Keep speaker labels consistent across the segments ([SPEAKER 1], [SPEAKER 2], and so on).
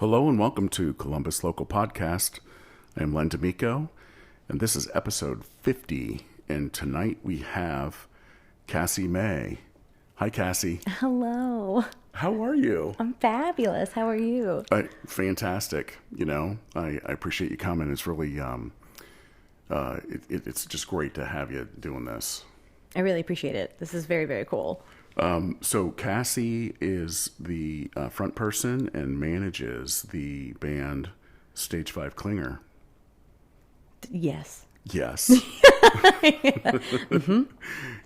[SPEAKER 1] Hello and welcome to Columbus Local Podcast. I am Len D'Amico, and this is episode 50. And tonight we have Cassi May. Hi, Cassi.
[SPEAKER 2] Hello.
[SPEAKER 1] How are you?
[SPEAKER 2] I'm fabulous. How are you?
[SPEAKER 1] Fantastic. You know, I appreciate you coming. It's really, it's just great to have you doing this.
[SPEAKER 2] I really appreciate it. This is very, very cool.
[SPEAKER 1] So Cassi is the front person and manages the band Stage 5 Clinger.
[SPEAKER 2] Yes.
[SPEAKER 1] Yes.
[SPEAKER 2] Mm-hmm.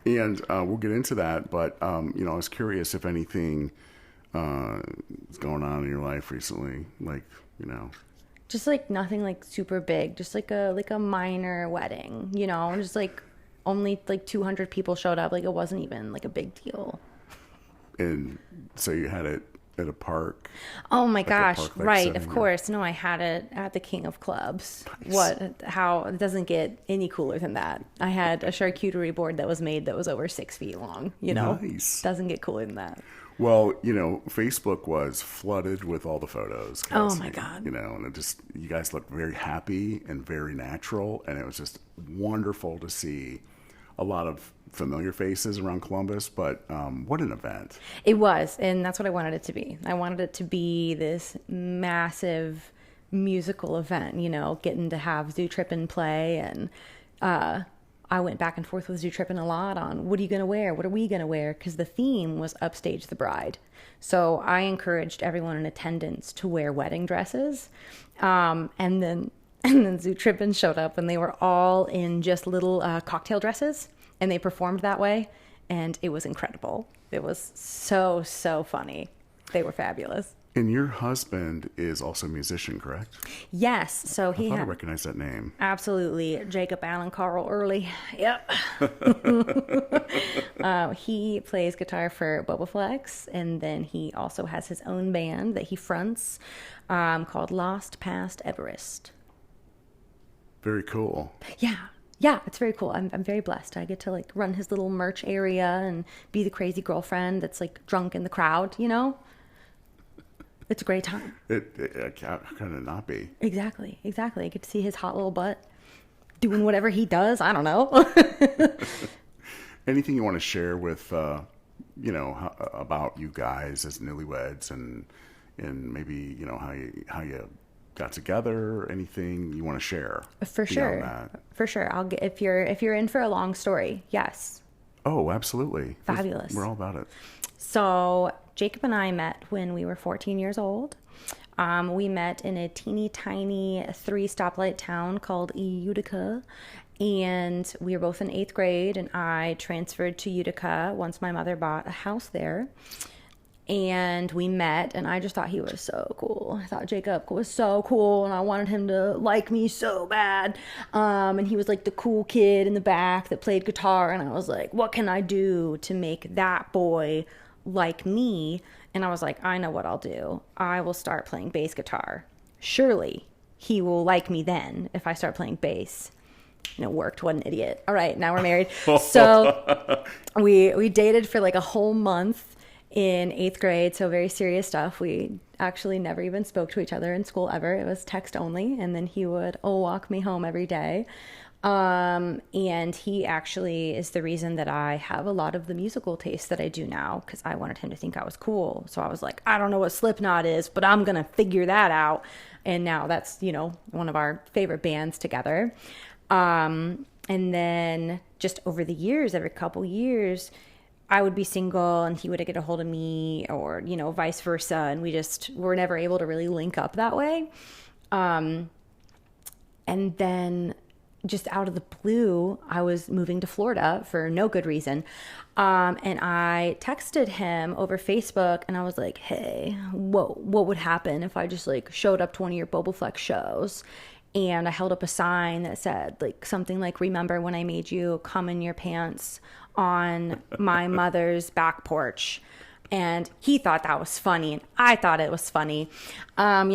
[SPEAKER 1] And we'll get into that, but I was curious if anything is going on in your life recently,
[SPEAKER 2] Just like nothing like super big, just like a minor wedding, just like only like 200 people showed up. Like it wasn't even like a big deal.
[SPEAKER 1] And so you had it at a park.
[SPEAKER 2] Oh my gosh. Right.
[SPEAKER 1] setting,
[SPEAKER 2] Of course. No, I had it at the King of Clubs.
[SPEAKER 1] Nice.
[SPEAKER 2] How it doesn't get any cooler than that. I had a charcuterie board that was made that was over 6 feet long,
[SPEAKER 1] Nice.
[SPEAKER 2] Doesn't get cooler than that.
[SPEAKER 1] Well, Facebook was flooded with all the photos.
[SPEAKER 2] Oh
[SPEAKER 1] Cassie,
[SPEAKER 2] my God.
[SPEAKER 1] And you guys looked very happy and very natural. And it was just wonderful to see a lot of familiar faces around Columbus, but what an event.
[SPEAKER 2] It was, and that's what I wanted it to be. I wanted it to be this massive musical event, getting to have Zoo Trippin' play, and I went back and forth with Zoo Trippin' a lot on what are you going to wear? What are we going to wear? Because the theme was Upstage the Bride. So I encouraged everyone in attendance to wear wedding dresses. And then Zoo Trippin' showed up, and they were all in just little cocktail dresses, and they performed that way, and it was incredible. It was so, so funny. They were fabulous.
[SPEAKER 1] And your husband is also a musician, correct?
[SPEAKER 2] Yes. So
[SPEAKER 1] I thought I recognized that name.
[SPEAKER 2] Absolutely. Jacob Allen Carl Early. Yep. He plays guitar for Bobaflex, and then he also has his own band that he fronts called Lost Past Everest.
[SPEAKER 1] Very cool.
[SPEAKER 2] Yeah, it's very cool. I'm very blessed. I get to like run his little merch area and be the crazy girlfriend that's like drunk in the crowd, It's a great time.
[SPEAKER 1] It how can it not be?
[SPEAKER 2] Exactly. I get to see his hot little butt doing whatever he does. I don't know.
[SPEAKER 1] Anything you want to share with, about you guys as newlyweds and maybe, how you got together, anything you want to share?
[SPEAKER 2] For sure.
[SPEAKER 1] That?
[SPEAKER 2] For sure. I'll get, if you're in for a long story. Yes.
[SPEAKER 1] Oh, absolutely.
[SPEAKER 2] Fabulous.
[SPEAKER 1] We're all about it.
[SPEAKER 2] So Jacob and I met when we were 14 years old. We met in a teeny tiny 3-stoplight town called Utica, and we were both in 8th grade, and I transferred to Utica once my mother bought a house there. And we met, and I just thought he was so cool. I thought Jacob was so cool, and I wanted him to like me so bad. And he was like the cool kid in the back that played guitar, and I was like, what can I do to make that boy like me? And I was like, I know what I'll do. I will start playing bass guitar. Surely he will like me then if I start playing bass. It worked. What an idiot. All right, now we're married. So we dated for like a whole month in 8th grade, so very serious stuff. We actually never even spoke to each other in school ever. It was text only, and then he would walk me home every day. And he actually is the reason that I have a lot of the musical taste that I do now, because I wanted him to think I was cool. So I was like, I don't know what Slipknot is, but I'm going to figure that out. And now that's, one of our favorite bands together. And then just over the years, every couple years, I would be single and he would get a hold of me, or, vice versa. And we just were never able to really link up that way. And then just out of the blue, I was moving to Florida for no good reason. And I texted him over Facebook, and I was like, hey, what would happen if I just like showed up to one of your Bobaflex shows? And I held up a sign that said like something like, remember when I made you come in your pants on my mother's back porch? And he thought that was funny, and I thought it was funny. But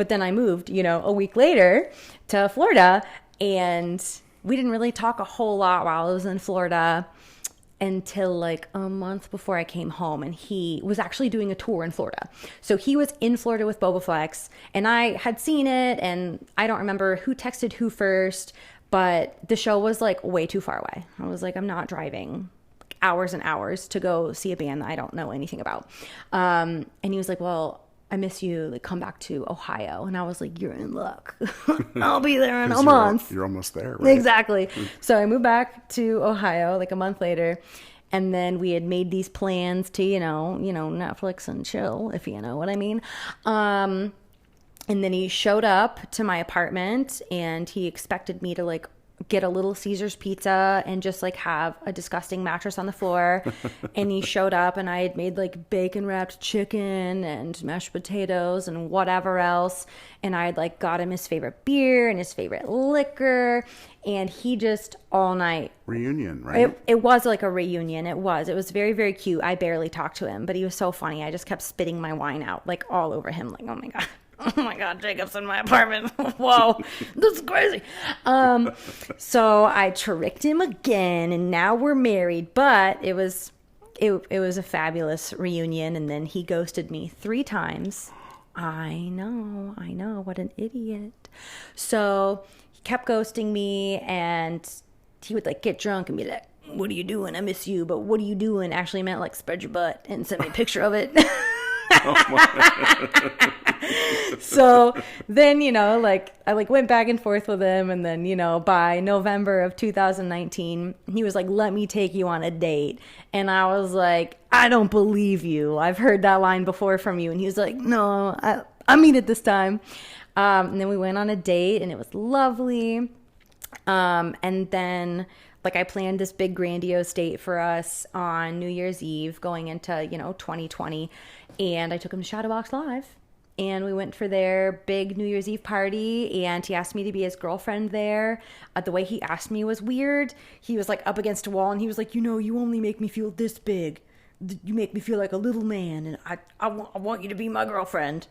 [SPEAKER 2] then I moved, a week later to Florida, and we didn't really talk a whole lot while I was in Florida. until like a month before I came home, and he was actually doing a tour in Florida. So he was in Florida with Bobaflex, and I had seen it, and I don't remember who texted who first, but the show was like way too far away. I was like, I'm not driving hours and hours to go see a band that I don't know anything about. And he was like, well, I miss you. Like, come back to Ohio. And I was like, you're in luck. I'll be there in a month.
[SPEAKER 1] You're almost there, right?
[SPEAKER 2] Exactly. So I moved back to Ohio like a month later. And then we had made these plans to, Netflix and chill, if you know what I mean. And then he showed up to my apartment, and he expected me to like get a Little Caesars pizza and just like have a disgusting mattress on the floor. And he showed up, and I had made like bacon wrapped chicken and mashed potatoes and whatever else. And I had like got him his favorite beer and his favorite liquor. And he just all night.
[SPEAKER 1] Reunion, right?
[SPEAKER 2] It was like a reunion. It was very, very cute. I barely talked to him, but he was so funny. I just kept spitting my wine out like all over him. Like, oh my God. Oh my God, Jacob's in my apartment. Whoa, this is crazy. So I tricked him again, and now we're married. But it was a fabulous reunion, and then he ghosted me 3 times. I know, what an idiot. So he kept ghosting me, and he would like get drunk and be like, "What are you doing? I miss you, but what are you doing?" Actually meant like spread your butt, and sent me a picture of it. So then, I went back and forth with him, and then, by November of 2019, he was like, "Let me take you on a date." And I was like, "I don't believe you. I've heard that line before from you." And he was like, "No, I mean it this time." And then we went on a date, and it was lovely. And then I planned this big grandiose date for us on New Year's Eve going into, 2020. And I took him to Shadowbox Live. And we went for their big New Year's Eve party, and he asked me to be his girlfriend there. The way he asked me was weird. He was up against a wall, and he was like, "You only make me feel this big. You make me feel like a little man, and I want you to be my girlfriend."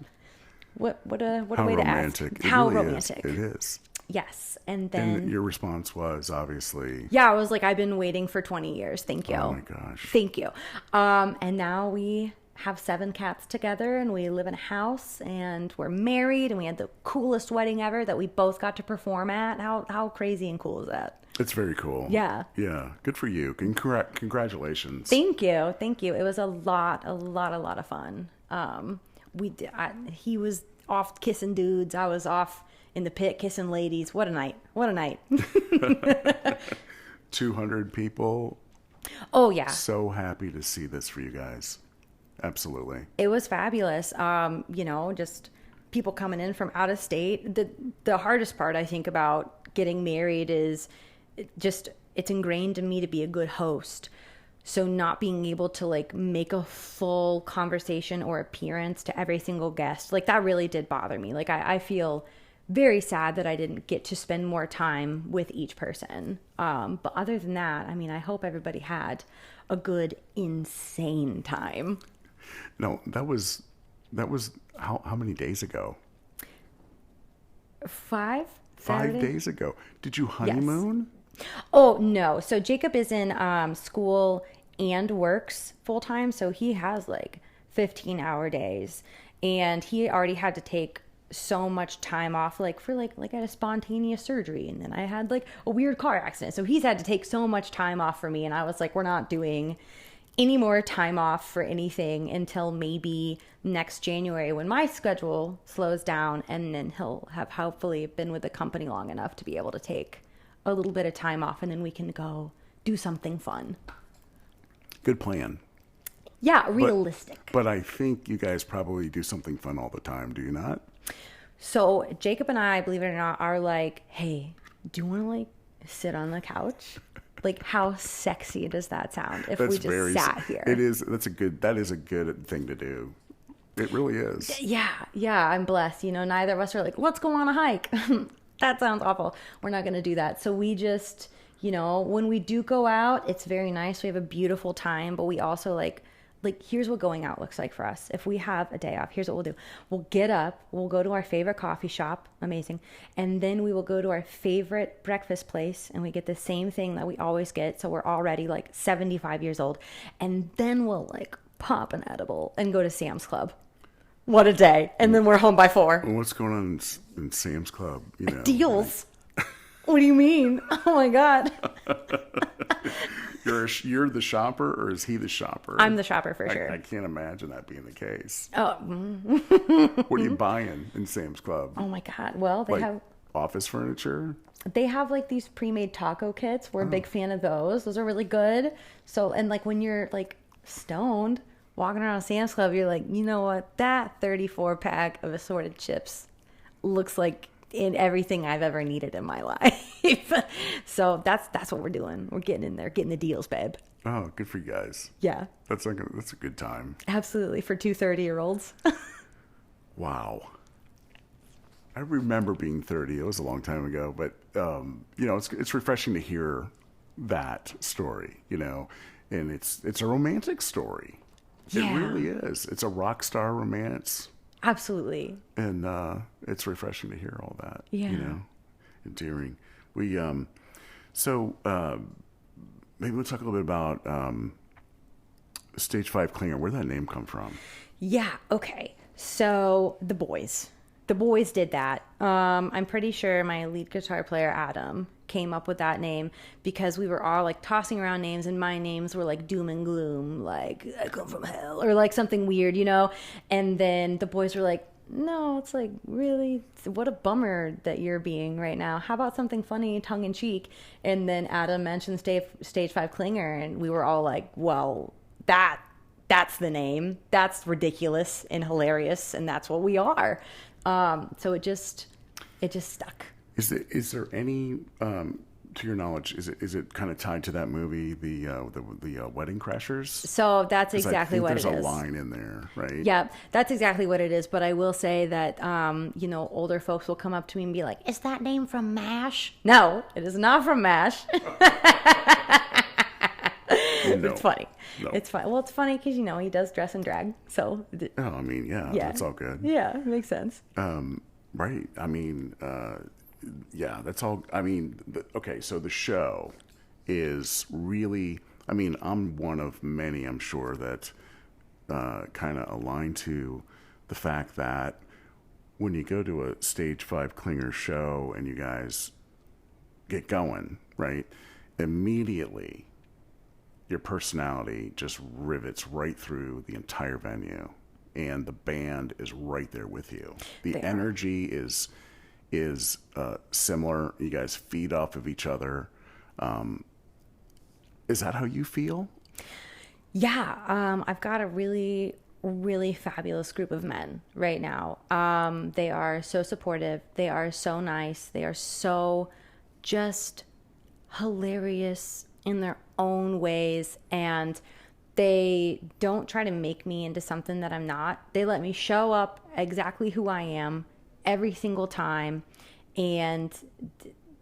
[SPEAKER 2] What a way to ask. How romantic.
[SPEAKER 1] It is.
[SPEAKER 2] Yes. And then...
[SPEAKER 1] And your response was, obviously...
[SPEAKER 2] Yeah, I was like, "I've been waiting for 20 years. Thank you."
[SPEAKER 1] Oh, my gosh.
[SPEAKER 2] Thank you. And now we have 7 cats together, and we live in a house, and we're married, and we had the coolest wedding ever that we both got to perform at. How crazy and cool is that?
[SPEAKER 1] It's very cool.
[SPEAKER 2] Yeah.
[SPEAKER 1] Yeah. Good for you. Congratulations.
[SPEAKER 2] Thank you. It was a lot of fun. He was off kissing dudes. I was off in the pit kissing ladies. What a night.
[SPEAKER 1] 200 people.
[SPEAKER 2] Oh, yeah.
[SPEAKER 1] So happy to see this for you guys. Absolutely.
[SPEAKER 2] It was fabulous. Just people coming in from out of state. The hardest part, I think, about getting married is it's ingrained in me to be a good host. So not being able to make a full conversation or appearance to every single guest, that really did bother me. I feel very sad that I didn't get to spend more time with each person. But other than that, I hope everybody had a good, insane time.
[SPEAKER 1] No, that was how many days ago?
[SPEAKER 2] 5
[SPEAKER 1] 5 days ago. Did you honeymoon?
[SPEAKER 2] Yes. Oh, no. So Jacob is in school and works full time. So he has 15-hour days, and he already had to take so much time off for a spontaneous surgery, and then I had a weird car accident. So he's had to take so much time off for me, and I was like, we're not doing any more time off for anything until maybe next January when my schedule slows down, and then he'll have hopefully been with the company long enough to be able to take a little bit of time off, and then we can go do something fun.
[SPEAKER 1] Good plan.
[SPEAKER 2] Yeah, realistic.
[SPEAKER 1] But I think you guys probably do something fun all the time, do you not?
[SPEAKER 2] So Jacob and I, believe it or not, are hey, do you want to sit on the couch? How sexy does that sound if we just sat here?
[SPEAKER 1] It is. That is a good thing to do. It really is.
[SPEAKER 2] Yeah, I'm blessed. Neither of us are let's go on a hike. That sounds awful. We're not going to do that. So we just, when we do go out, it's very nice. We have a beautiful time, but we also like, here's what going out looks like for us. If we have a day off, here's what we'll do. We'll get up, we'll go to our favorite coffee shop, amazing, and then we will go to our favorite breakfast place, and we get the same thing that we always get, so we're already like 75 years old, and then we'll like pop an edible and go to Sam's Club. What a day. And then we're home by 4.
[SPEAKER 1] Well, what's going on in Sam's Club? You know,
[SPEAKER 2] Deals. What do you mean? Oh my God.
[SPEAKER 1] You're the shopper, or is he the shopper?
[SPEAKER 2] I'm the shopper for sure.
[SPEAKER 1] I can't imagine that being the case.
[SPEAKER 2] Oh.
[SPEAKER 1] What are you buying in Sam's Club?
[SPEAKER 2] Oh my God. Well, they
[SPEAKER 1] Like
[SPEAKER 2] have
[SPEAKER 1] office furniture?
[SPEAKER 2] they have like these pre-made taco kits. We're a big fan of those. Those are really good. So, and like when you're like stoned walking around Sam's Club, you're like, you know what? That 34 pack of assorted chips looks like in everything I've ever needed in my life. So that's what we're doing. We're getting in there, getting the deals, babe.
[SPEAKER 1] Oh, good for you guys.
[SPEAKER 2] Yeah,
[SPEAKER 1] That's a good time.
[SPEAKER 2] absolutely. For 2 30-year-olds.
[SPEAKER 1] Wow. I remember being 30. It was a long time ago, but you know, it's refreshing to hear that story, you know, and it's a romantic story.
[SPEAKER 2] Yeah.
[SPEAKER 1] It really is. It's a rock star romance,
[SPEAKER 2] Absolutely.
[SPEAKER 1] and it's refreshing to hear all that.
[SPEAKER 2] Yeah.
[SPEAKER 1] You know, endearing. We so maybe we'll talk a little bit about Stage 5 Clinger. Where'd that name come from?
[SPEAKER 2] Yeah. Okay. So the boys did that. I'm pretty sure my lead guitar player, Adam, came up with that name because we were all like tossing around names, and my names were like doom and gloom, like I come from hell, or like something weird, you know? And then the boys were like, no, it's like, really, what a bummer that you're being right now. How about something funny, tongue in cheek? And then Adam mentioned Stage 5 Clinger, and we were all like, well, that's the name. That's ridiculous and hilarious, and that's what we are. So it just stuck.
[SPEAKER 1] Is there any, to your knowledge, is it kind of tied to that movie, the Wedding Crashers?
[SPEAKER 2] So that's
[SPEAKER 1] 'Cause
[SPEAKER 2] exactly what it is.
[SPEAKER 1] There's a line in there, right?
[SPEAKER 2] Yeah, that's exactly what it is. But I will say that, you know, older folks will come up to me and be like, is that name from MASH? No, it is not from MASH.
[SPEAKER 1] No.
[SPEAKER 2] It's funny.
[SPEAKER 1] No.
[SPEAKER 2] It's fun. Well, it's funny because, you know, he does dress in drag. So,
[SPEAKER 1] Oh, I mean, yeah, that's all good.
[SPEAKER 2] Yeah, it makes sense.
[SPEAKER 1] Right. I mean, yeah, that's all. I mean, okay, so the show is really, I mean, I'm one of many, I'm sure, that kind of align to the fact that when you go to a Stage 5 Clinger show and you guys get going, right, immediately your personality just rivets right through the entire venue, and the band is right there with you. The energy is similar. You guys feed off of each other. Is that how you feel?
[SPEAKER 2] Yeah, I've got a really, really fabulous group of men right now. They are so supportive. They are so nice. They are so just hilarious in their own ways, and they don't try to make me into something that I'm not. They let me show up exactly who I am every single time, and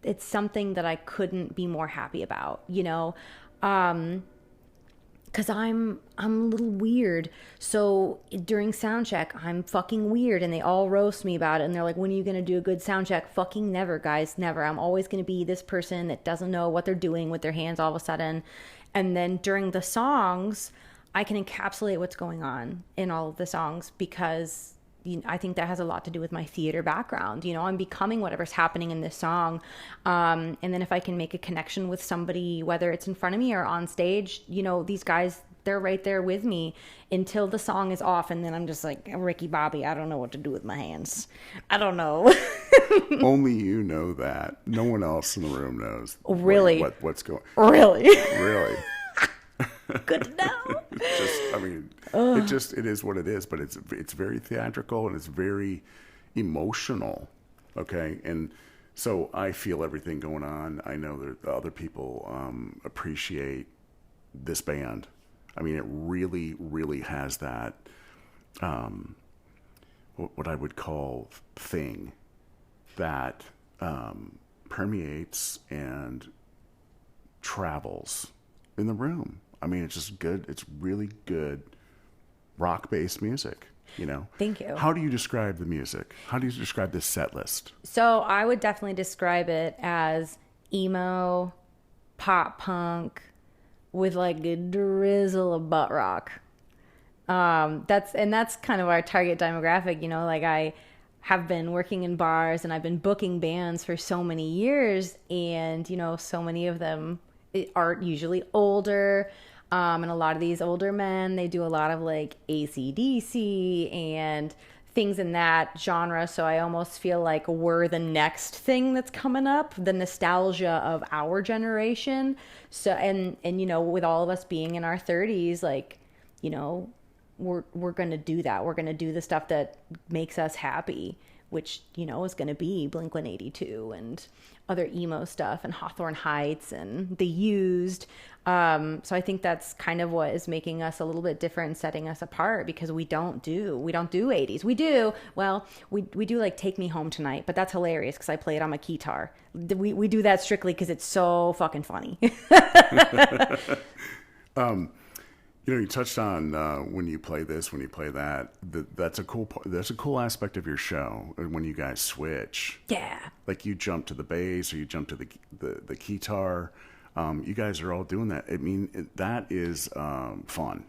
[SPEAKER 2] it's something that I couldn't be more happy about, you know? Because I'm a little weird. So during sound check, I'm fucking weird, and they all roast me about it. And they're like, when are you going to do a good sound check? Fucking never, guys. Never. I'm always going to be this person that doesn't know what they're doing with their hands all of a sudden. And then during the songs, I can encapsulate what's going on in all of the songs because I think that has a lot to do with my theater background. You know, I'm becoming whatever's happening in this song. And then if I can make a connection with somebody, whether it's in front of me or on stage, you know, these guys, they're right there with me until the song is off. And then I'm just like, Ricky Bobby, I don't know what to do with my hands. I don't know.
[SPEAKER 1] Only you know that. No one else in the room knows.
[SPEAKER 2] Really?
[SPEAKER 1] What's going?
[SPEAKER 2] Really?
[SPEAKER 1] Really?
[SPEAKER 2] Good to know.
[SPEAKER 1] It's just, I mean, it is what it is, but it's very theatrical and it's very emotional. Okay. And so I feel everything going on. I know that other people appreciate this band. I mean, it really, really has that, what I would call thing that permeates and travels in the room. I mean, it's just good. It's really good rock-based music, you know.
[SPEAKER 2] Thank you.
[SPEAKER 1] How do you describe the music? How do you describe this set list?
[SPEAKER 2] So I would definitely describe it as emo, pop punk, with like a drizzle of butt rock. That's kind of our target demographic, you know, like I have been working in bars and I've been booking bands for so many years, and you know, so many of them are usually older, and a lot of these older men, they do a lot of like AC/DC and things in that genre. So I almost feel like we're the next thing that's coming up, the nostalgia of our generation. So and you know, with all of us being in our 30s, like, you know, we're going to do that. We're going to do the stuff that makes us happy, which, you know, is going to be Blink-182 and other emo stuff and Hawthorne Heights and The Used. So I think that's kind of what is making us a little bit different and setting us apart, because we don't do 80s. We do like Take Me Home Tonight, but that's hilarious because I play it on my guitar. We do that strictly because it's so fucking funny.
[SPEAKER 1] You know, you touched on when you play this, when you play that. That's a cool aspect of your show when you guys switch.
[SPEAKER 2] Yeah.
[SPEAKER 1] Like you jump to the bass or you jump to the guitar. You guys are all doing that. I mean, that is fun.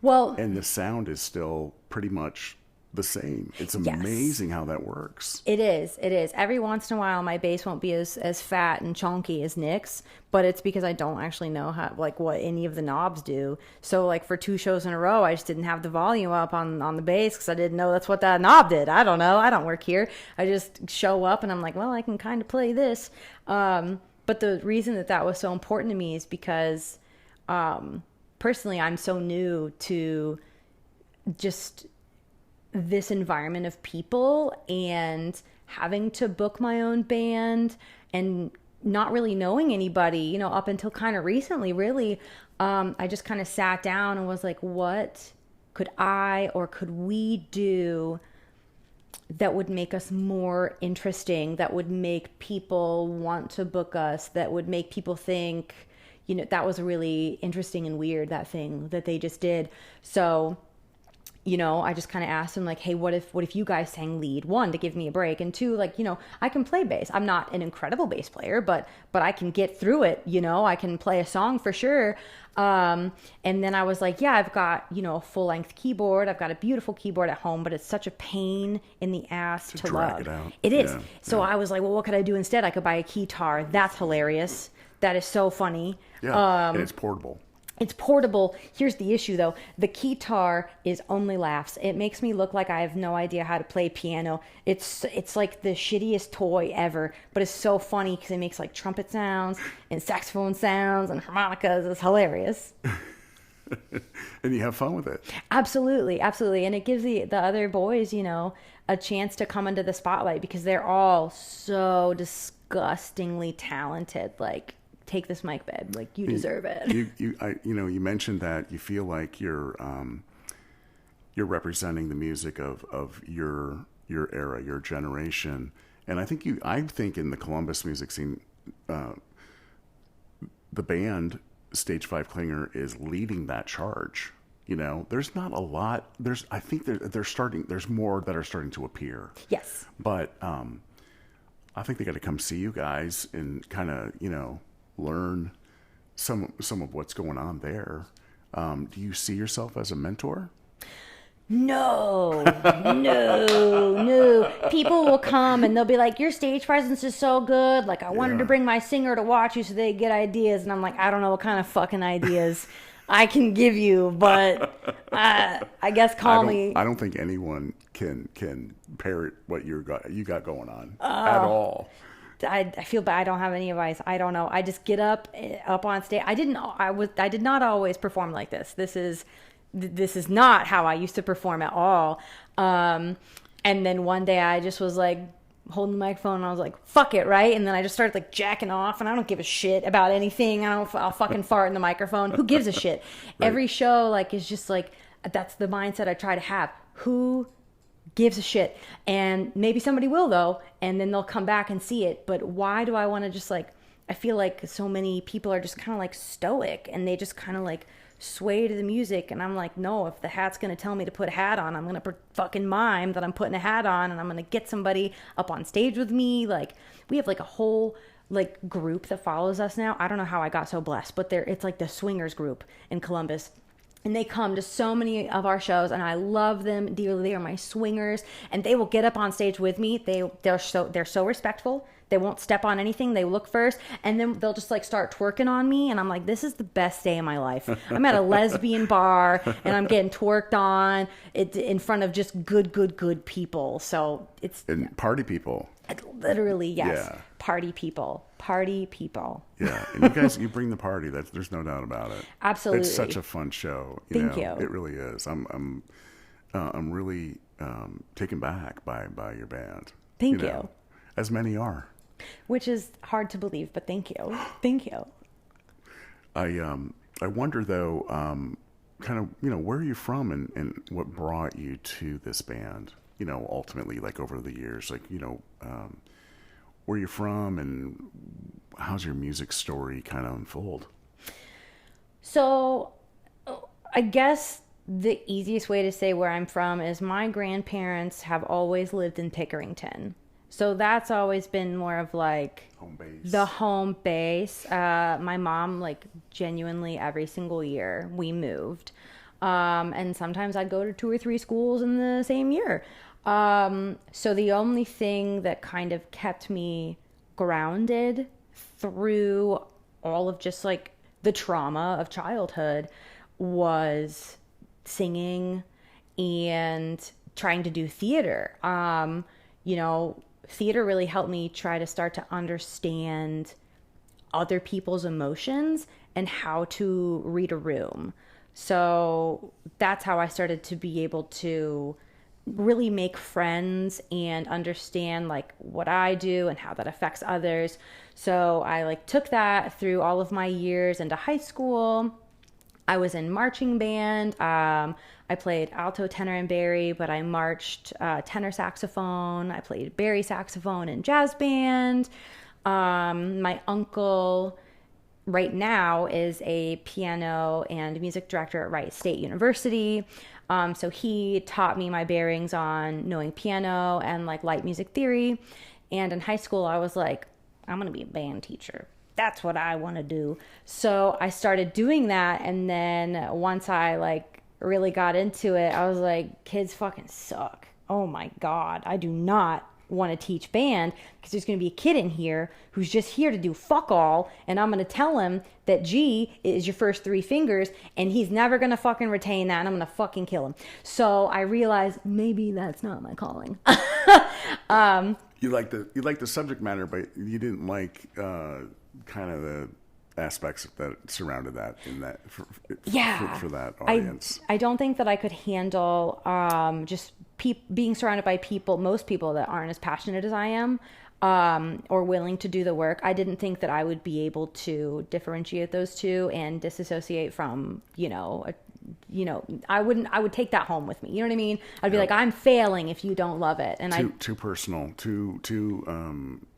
[SPEAKER 2] Well,
[SPEAKER 1] and the sound is still pretty much the same. It's amazing how that works.
[SPEAKER 2] It is. Every once in a while, my bass won't be as fat and chunky as Nick's, but it's because I don't actually know how, like, what any of the knobs do. So, like, for 2 shows in a row, I just didn't have the volume up on the bass because I didn't know that's what that knob did. I don't know. I don't work here. I just show up and I'm like, well, I can kind of play this. But the reason that was so important to me is because, personally, I'm so new to just this environment of people and having to book my own band and not really knowing anybody, you know, up until kind of recently, really. I just kind of sat down and was like, what could I or could we do that would make us more interesting, that would make people want to book us, that would make people think, you know, that was really interesting and weird, that thing that they just did. So, you know, I just kind of asked him, like, hey, what if you guys sang lead? 1, to give me a break, and 2, like, you know, I can play bass. I'm not an incredible bass player, but I can get through it, you know, I can play a song for sure. And then I was like, yeah, I've got, you know, a full-length keyboard. I've got a beautiful keyboard at home, but it's such a pain in the ass to
[SPEAKER 1] drag
[SPEAKER 2] lug.
[SPEAKER 1] it out.
[SPEAKER 2] It is.
[SPEAKER 1] Yeah,
[SPEAKER 2] so I was like, well, what could I do instead? I could buy a guitar. That's hilarious. That is so funny.
[SPEAKER 1] Yeah, and it's portable.
[SPEAKER 2] It's portable. Here's the issue, though. The guitar is only laughs. It makes me look like I have no idea how to play piano. It's like the shittiest toy ever, but it's so funny because it makes like trumpet sounds and saxophone sounds and harmonicas. It's hilarious.
[SPEAKER 1] And you have fun with it.
[SPEAKER 2] Absolutely, absolutely. And it gives the other boys, you know, a chance to come into the spotlight because they're all so disgustingly talented. Like, take this mic, babe. Like, you deserve it.
[SPEAKER 1] You mentioned that you feel like you're representing the music of your era, your generation, and I think in the Columbus music scene, the band Stage 5 Klinger is leading that charge. You know, there's not a lot. I think there's more that are starting to appear.
[SPEAKER 2] Yes.
[SPEAKER 1] But I think they got to come see you guys and kind of, you know, learn some of what's going on there. Do you see yourself as a mentor?
[SPEAKER 2] No. People will come and they'll be like, your stage presence is so good. Like, I wanted to bring my singer to watch you so they get ideas. And I'm like, I don't know what kind of fucking ideas I can give you, but I guess call me.
[SPEAKER 1] I don't think anyone can parrot what you got going on at all.
[SPEAKER 2] I feel bad. I don't have any advice. I don't know. I just get up on stage. I did not always perform like this. This is not how I used to perform at all. And then one day I just was like holding the microphone and I was like, fuck it, right? And then I just started like jacking off, and I don't give a shit about anything. I'll fucking fart in the microphone. Who gives a shit? Right. Every show like is just like, that's the mindset I try to have. Who gives a shit? And maybe somebody will, though, and then they'll come back and see it. But why do I want to just like, I feel like so many people are just kind of like stoic, and they just kind of like sway to the music. And I'm like, no, if the hat's going to tell me to put a hat on, I'm going to fucking mime that I'm putting a hat on, and I'm going to get somebody up on stage with me. Like, we have like a whole like group that follows us now. I don't know how I got so blessed, but it's like the swingers group in Columbus. And they come to so many of our shows, and I love them dearly. They are my swingers, and they will get up on stage with me. They're so respectful. They won't step on anything. They look first, and then they'll just like start twerking on me, and I'm like, this is the best day of my life. I'm at a lesbian bar, and I'm getting twerked on in front of just good people. So it's
[SPEAKER 1] and party people.
[SPEAKER 2] Literally, yes.
[SPEAKER 1] Yeah.
[SPEAKER 2] Party people.
[SPEAKER 1] Yeah, and you bring the party. There's no doubt about it.
[SPEAKER 2] Absolutely,
[SPEAKER 1] it's such a fun show.
[SPEAKER 2] Thank you.
[SPEAKER 1] It really is. I'm really taken back by your band.
[SPEAKER 2] Thank you.
[SPEAKER 1] As many are.
[SPEAKER 2] Which is hard to believe, but thank you. Thank you.
[SPEAKER 1] I wonder though, kind of, where are you from and what brought you to this band? Ultimately, like over the years, like, where you're from and how's your music story kind of unfold?
[SPEAKER 2] So I guess the easiest way to say where I'm from is my grandparents have always lived in Pickerington. So that's always been more of like the home base. My mom, like genuinely every single year we moved. And sometimes I'd go to 2 or 3 schools in the same year. So the only thing that kind of kept me grounded through all of just like the trauma of childhood was singing and trying to do theater. Theater really helped me try to start to understand other people's emotions and how to read a room. So that's how I started to be able to really make friends and understand like what I do and how that affects others. So I like took that through all of my years into high school. I was in marching band. I played alto, tenor, and bari, but I marched tenor saxophone. I played bari saxophone in jazz band. My uncle right now is a piano and music director at Wright State University. So he taught me my bearings on knowing piano and like light music theory. And in high school, I was like, I'm going to be a band teacher. That's what I want to do. So I started doing that. And then once I like really got into it, I was like, kids fucking suck. Oh my God. I do not want to teach band because there's going to be a kid in here who's just here to do fuck all. And I'm going to tell him that G is your first 3 fingers and he's never going to fucking retain that. And I'm going to fucking kill him. So I realized maybe that's not my calling.
[SPEAKER 1] You like the subject matter, but you didn't like kind of the aspects that surrounded that in that for that audience.
[SPEAKER 2] I don't think that I could handle just being surrounded by most people that aren't as passionate as I am or willing to do the work. I didn't think that I would be able to differentiate those two and disassociate from, I would take that home with me. You know what I mean? I'd be like, I'm failing if you don't love it. And
[SPEAKER 1] too personal, too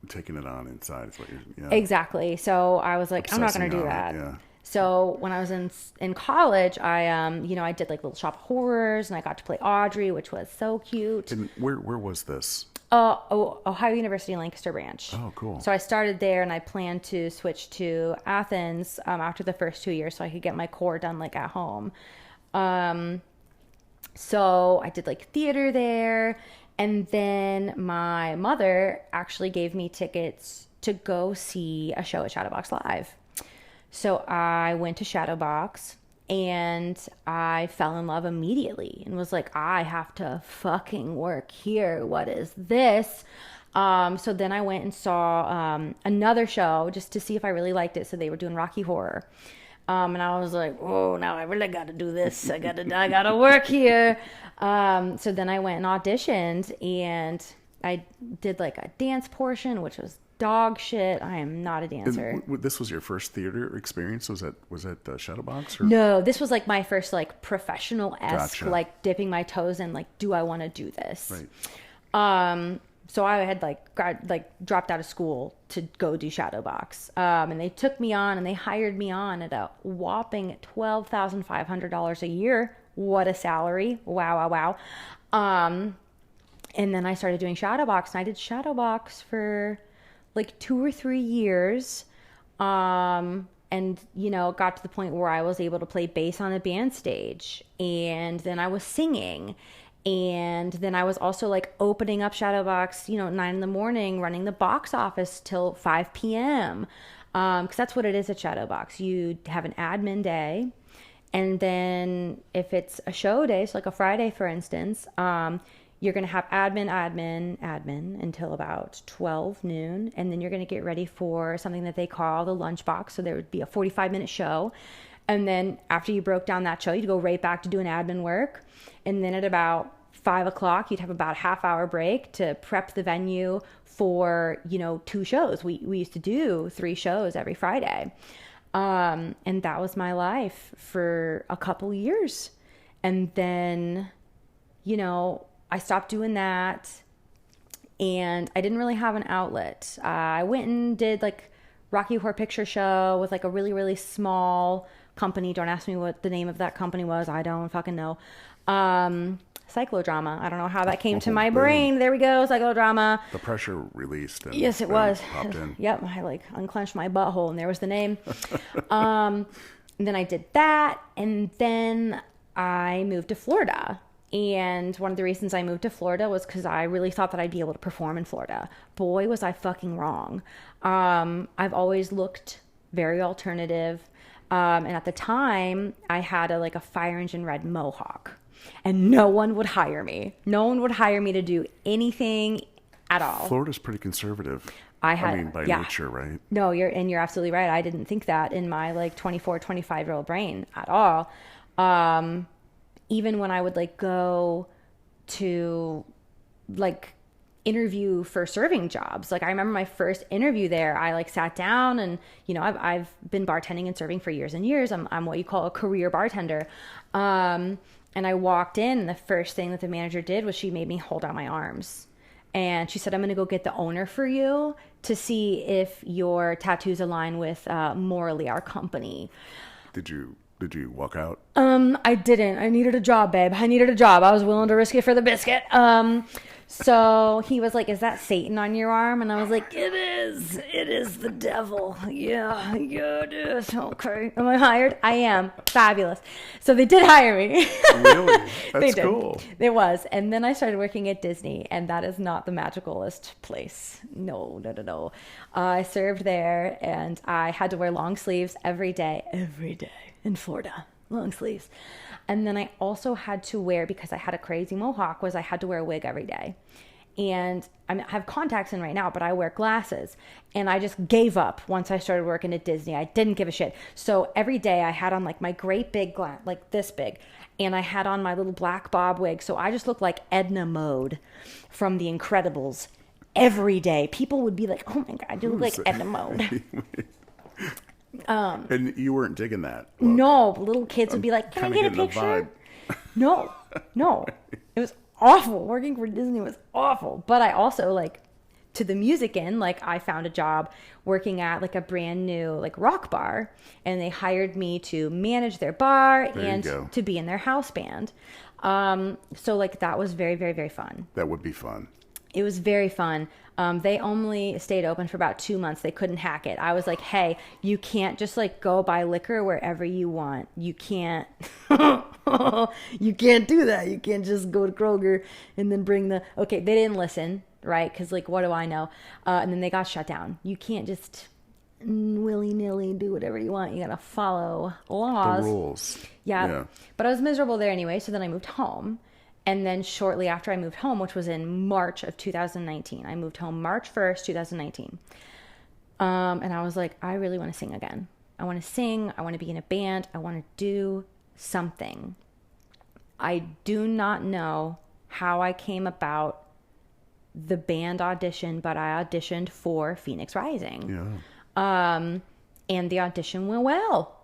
[SPEAKER 1] taking it on inside. Is what
[SPEAKER 2] Exactly. So I was like, I'm not going to do that.
[SPEAKER 1] Yeah.
[SPEAKER 2] So when I was in college, I did like Little Shop of Horrors, and I got to play Audrey, which was so cute.
[SPEAKER 1] And where was this?
[SPEAKER 2] Ohio University in Lancaster Branch.
[SPEAKER 1] Oh, cool.
[SPEAKER 2] So I started there, and I planned to switch to Athens after the first 2 years, so I could get my core done like at home. So I did like theater there, and then my mother actually gave me tickets to go see a show at Shadowbox Live. So I went to Shadowbox and I fell in love immediately and was like, I have to fucking work here. What is this? So then I went and saw another show just to see if I really liked it. So they were doing Rocky Horror. And I was like, oh, now I really got to do this. I got to work here. So then I went and auditioned and I did like a dance portion, which was dog shit. I am not a dancer.
[SPEAKER 1] This was your first theater experience? Was that Shadowbox? Or?
[SPEAKER 2] No, this was like my first like professional-esque,
[SPEAKER 1] Gotcha.
[SPEAKER 2] like dipping my toes in like, do I want to do this? Right. So I had dropped out of school to go do shadow box. And they took me on and they hired me on at a whopping $12,500 a year. What a salary. Wow, wow, wow. And then I started doing shadow box, and I did shadow box for like 2 or 3 years. And, you know, got to the point where I was able to play bass on a band stage, and then I was singing. And then I was also like opening up Shadowbox, you know, at 9 a.m, running the box office till 5 p.m. Because that's what it is at Shadowbox. You have an admin day. And then if it's a show day, so like a Friday, for instance, you're going to have admin until about 12 noon. And then you're going to get ready for something that they call the lunch box. So there would be a 45-minute show. And then after you broke down that show, you'd go right back to doing admin work. And then at about 5 o'clock, you'd have about a half-hour break to prep the venue for, you know, 2 shows. We used to do 3 shows every Friday. And that was my life for a couple years. And then, you know, I stopped doing that, and I didn't really have an outlet. I went and did like Rocky Horror Picture Show with like a really, really small company. Don't ask me what the name of that company was. I don't fucking know. Cyclodrama. I don't know how that came to my brain. There we go. Cyclodrama.
[SPEAKER 1] The pressure released. And
[SPEAKER 2] yes, it was.
[SPEAKER 1] Popped in.
[SPEAKER 2] Yep. I like unclenched my butthole and there was the name. And then I did that. And then I moved to Florida. And one of the reasons I moved to Florida was because I really thought that I'd be able to perform in Florida. Boy, was I fucking wrong. I've always looked very alternative. And at the time, I had a fire engine red mohawk. And no one would hire me. No one would hire me to do anything at all.
[SPEAKER 1] Florida's pretty conservative. By nature, right?
[SPEAKER 2] No, you're absolutely right. I didn't think that in my 24, 25-year-old brain at all. Even when I would go to interview for serving jobs. I remember my first interview there, I sat down and, you know, I've been bartending and serving for years and years. I'm what you call a career bartender. And I walked in, and the first thing that the manager did was she made me hold out my arms. And she said, I'm going to go get the owner for you to see if your tattoos align with morally our company.
[SPEAKER 1] Did you walk out?
[SPEAKER 2] I didn't. I needed a job, babe. I needed a job. I was willing to risk it for the biscuit. So he was like, is that Satan on your arm? And I was like, it is. It is the devil. Yeah, it is. Okay. Am I hired? I am. Fabulous. So they did hire me.
[SPEAKER 1] Really? That's cool.
[SPEAKER 2] It was. And then I started working at Disney, and that is not the magicalest place. No. I served there, and I had to wear long sleeves every day in Florida. Long sleeves. And then I also had to wear, because I had a crazy mohawk, I had to wear a wig every day. And I have contacts in right now, but I wear glasses. And I just gave up once I started working at Disney. I didn't give a shit. So every day I had on my great big glass, this big. And I had on my little black bob wig. So I just looked like Edna Mode from The Incredibles every day. People would be like, oh my God, you look like Edna Mode.
[SPEAKER 1] And you weren't digging that?
[SPEAKER 2] Well, no, little kids would be like, can I get a picture? No. It was awful. Working for Disney was awful. But I also, to the music end, I found a job working at, a brand new, rock bar. And they hired me to manage their bar and to be in their house band. So, that was very, very, very fun.
[SPEAKER 1] That would be fun.
[SPEAKER 2] It was very fun. They only stayed open for about 2 months. They couldn't hack it. I was like, hey, you can't just go buy liquor wherever you want. You can't, you can't do that. You can't just go to Kroger and then bring okay, they didn't listen, right? Because what do I know? And then they got shut down. You can't just willy-nilly do whatever you want. You got to follow laws.
[SPEAKER 1] The rules.
[SPEAKER 2] Yeah. But I was miserable there anyway. So then I moved home. And then shortly after I moved home, which was in March of 2019, I moved home March 1st, 2019. And I was like, I really want to sing again. I want to sing. I want to be in a band. I want to do something. I do not know how I came about the band audition, but I auditioned for Phoenix Rising. Yeah. And the audition went well.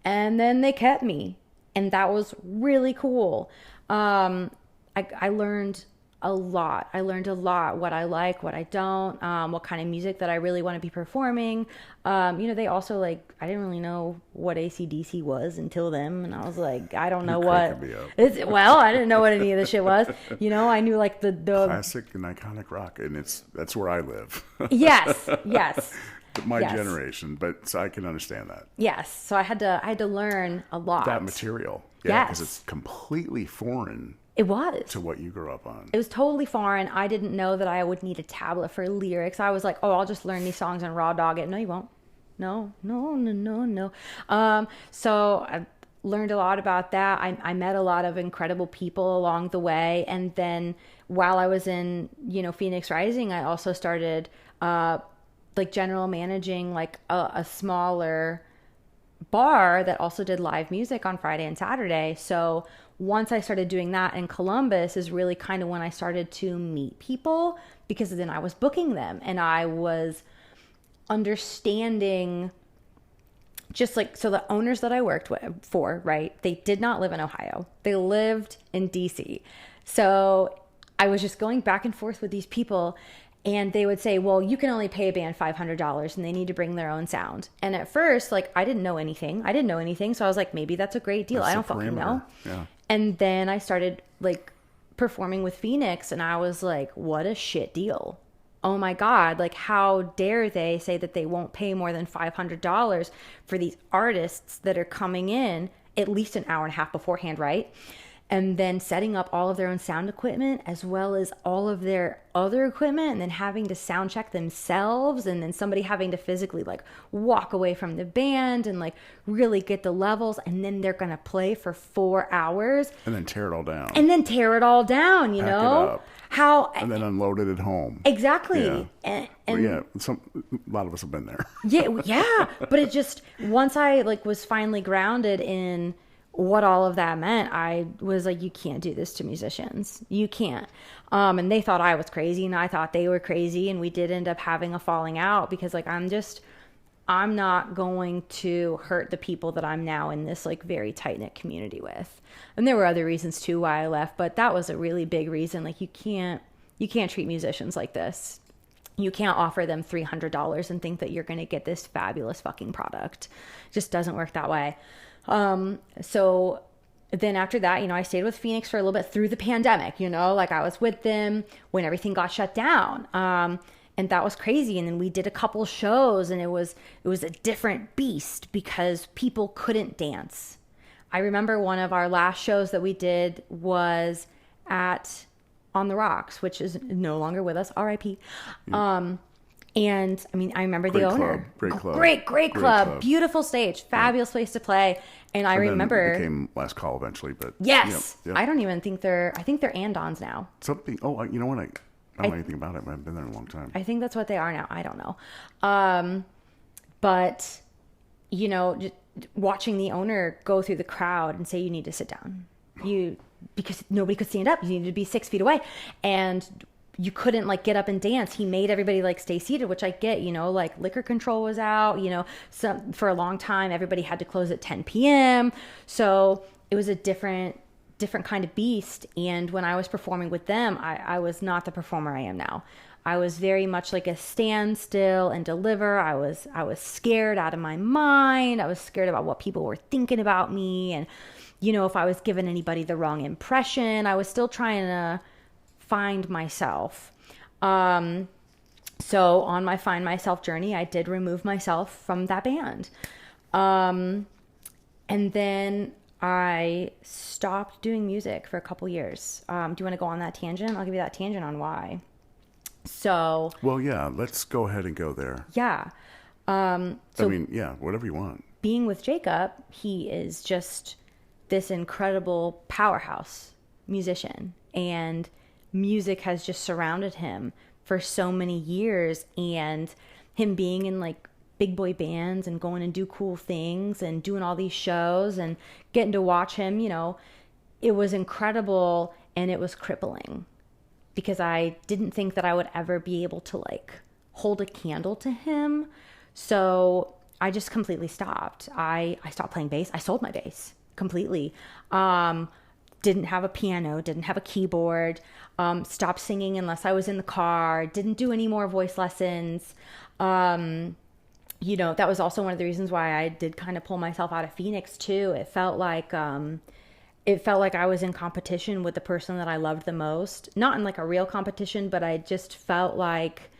[SPEAKER 2] And then they kept me. And that was really cool. I learned a lot. I learned a lot, what I like, what I don't, what kind of music that I really want to be performing. They also like, I didn't really know what AC/DC was until then. And I was like, I don't know what well, I didn't know what any of this shit was. I knew like the
[SPEAKER 1] classic and iconic rock. And that's where I live.
[SPEAKER 2] Yes.
[SPEAKER 1] My generation, but so I can understand that.
[SPEAKER 2] Yes. So I had to learn a lot.
[SPEAKER 1] That material. Yeah. Because it's completely foreign.
[SPEAKER 2] It was.
[SPEAKER 1] To what you grew up on.
[SPEAKER 2] It was totally foreign. I didn't know that I would need a tablet for lyrics. I was like, oh, I'll just learn these songs and raw dog it. No, you won't. No. So I learned a lot about that. I met a lot of incredible people along the way. And then while I was in, Phoenix Rising, I also started like general managing like a smaller bar that also did live music on Friday and Saturday. So once I started doing that in Columbus is really kind of when I started to meet people, because then I was booking them and I was understanding just like, so the owners that I worked for, right, they did not live in Ohio. They lived in DC. So I was just going back and forth with these people. And they would say, well, you can only pay a band $500 and they need to bring their own sound. And at first, like, I didn't know anything. So I was like, maybe that's a great deal. I don't fucking know.
[SPEAKER 1] Yeah.
[SPEAKER 2] And then I started like performing with Phoenix and I was like, what a shit deal. Oh my God. Like, how dare they say that they won't pay more than $500 for these artists that are coming in at least an hour and a half beforehand, right? And then setting up all of their own sound equipment as well as all of their other equipment, and then having to sound check themselves, and then somebody having to physically like walk away from the band and like really get the levels, and then they're going to play for 4 hours.
[SPEAKER 1] And then tear it all down.
[SPEAKER 2] You
[SPEAKER 1] Pack
[SPEAKER 2] know?
[SPEAKER 1] it up.
[SPEAKER 2] How?
[SPEAKER 1] And then unload it at home.
[SPEAKER 2] Exactly.
[SPEAKER 1] Yeah. A lot of us have been there.
[SPEAKER 2] Yeah. But it just, once I like was finally grounded in what all of that meant, I was like, you can't do this to musicians. You can't. And they thought I was crazy and I thought they were crazy. And we did end up having a falling out because like, I'm not going to hurt the people that I'm now in this like very tight knit community with. And there were other reasons too why I left, but that was a really big reason. Like you can't treat musicians like this. You can't offer them $300 and think that you're going to get this fabulous fucking product. It just doesn't work that way. So then after that, I stayed with Phoenix for a little bit through the pandemic, like I was with them when everything got shut down. And that was crazy. And then we did a couple shows and it was a different beast because people couldn't dance. I remember one of our last shows that we did was at On the Rocks, which is no longer with us, RIP. And I mean, I remember the owner.
[SPEAKER 1] Great club.
[SPEAKER 2] Great club. Beautiful stage. Fabulous place to play. And I remember.
[SPEAKER 1] It became Last Call eventually, but.
[SPEAKER 2] Yes.
[SPEAKER 1] Yep.
[SPEAKER 2] I don't even think I think they're Andons now.
[SPEAKER 1] Something. Oh, you know what? I don't know anything about it. I've been there a long time.
[SPEAKER 2] I think that's what they are now. I don't know. But, just watching the owner go through the crowd and say, you need to sit down. Because nobody could stand up. You needed to be 6 feet away. And you couldn't like get up and dance. He made everybody like stay seated, which I get, like liquor control was out, for a long time, everybody had to close at 10 PM. So it was a different kind of beast. And when I was performing with them, I was not the performer I am now. I was very much like a stand still and deliver. I was scared out of my mind. I was scared about what people were thinking about me. And, if I was giving anybody the wrong impression, I was still trying to find myself. So on my find myself journey, I did remove myself from that band. And then I stopped doing music for a couple years. Do you want to go on that tangent? I'll give you that tangent on why. So.
[SPEAKER 1] Well, yeah, let's go ahead and go there.
[SPEAKER 2] Yeah.
[SPEAKER 1] Whatever you want.
[SPEAKER 2] Being with Jacob, he is just this incredible powerhouse musician, and music has just surrounded him for so many years, and him being in like big boy bands and going and do cool things and doing all these shows and getting to watch him, it was incredible and it was crippling because I didn't think that I would ever be able to like hold a candle to him. So I just completely stopped. I stopped playing bass. I sold my bass completely. Didn't didn't have a piano, didn't have a keyboard, stopped singing unless I was in the car, didn't do any more voice lessons. You know, that was also one of the reasons why I did kind of pull myself out of Phoenix too. It felt like I was in competition with the person that I loved the most. Not in like a real competition, but I just felt like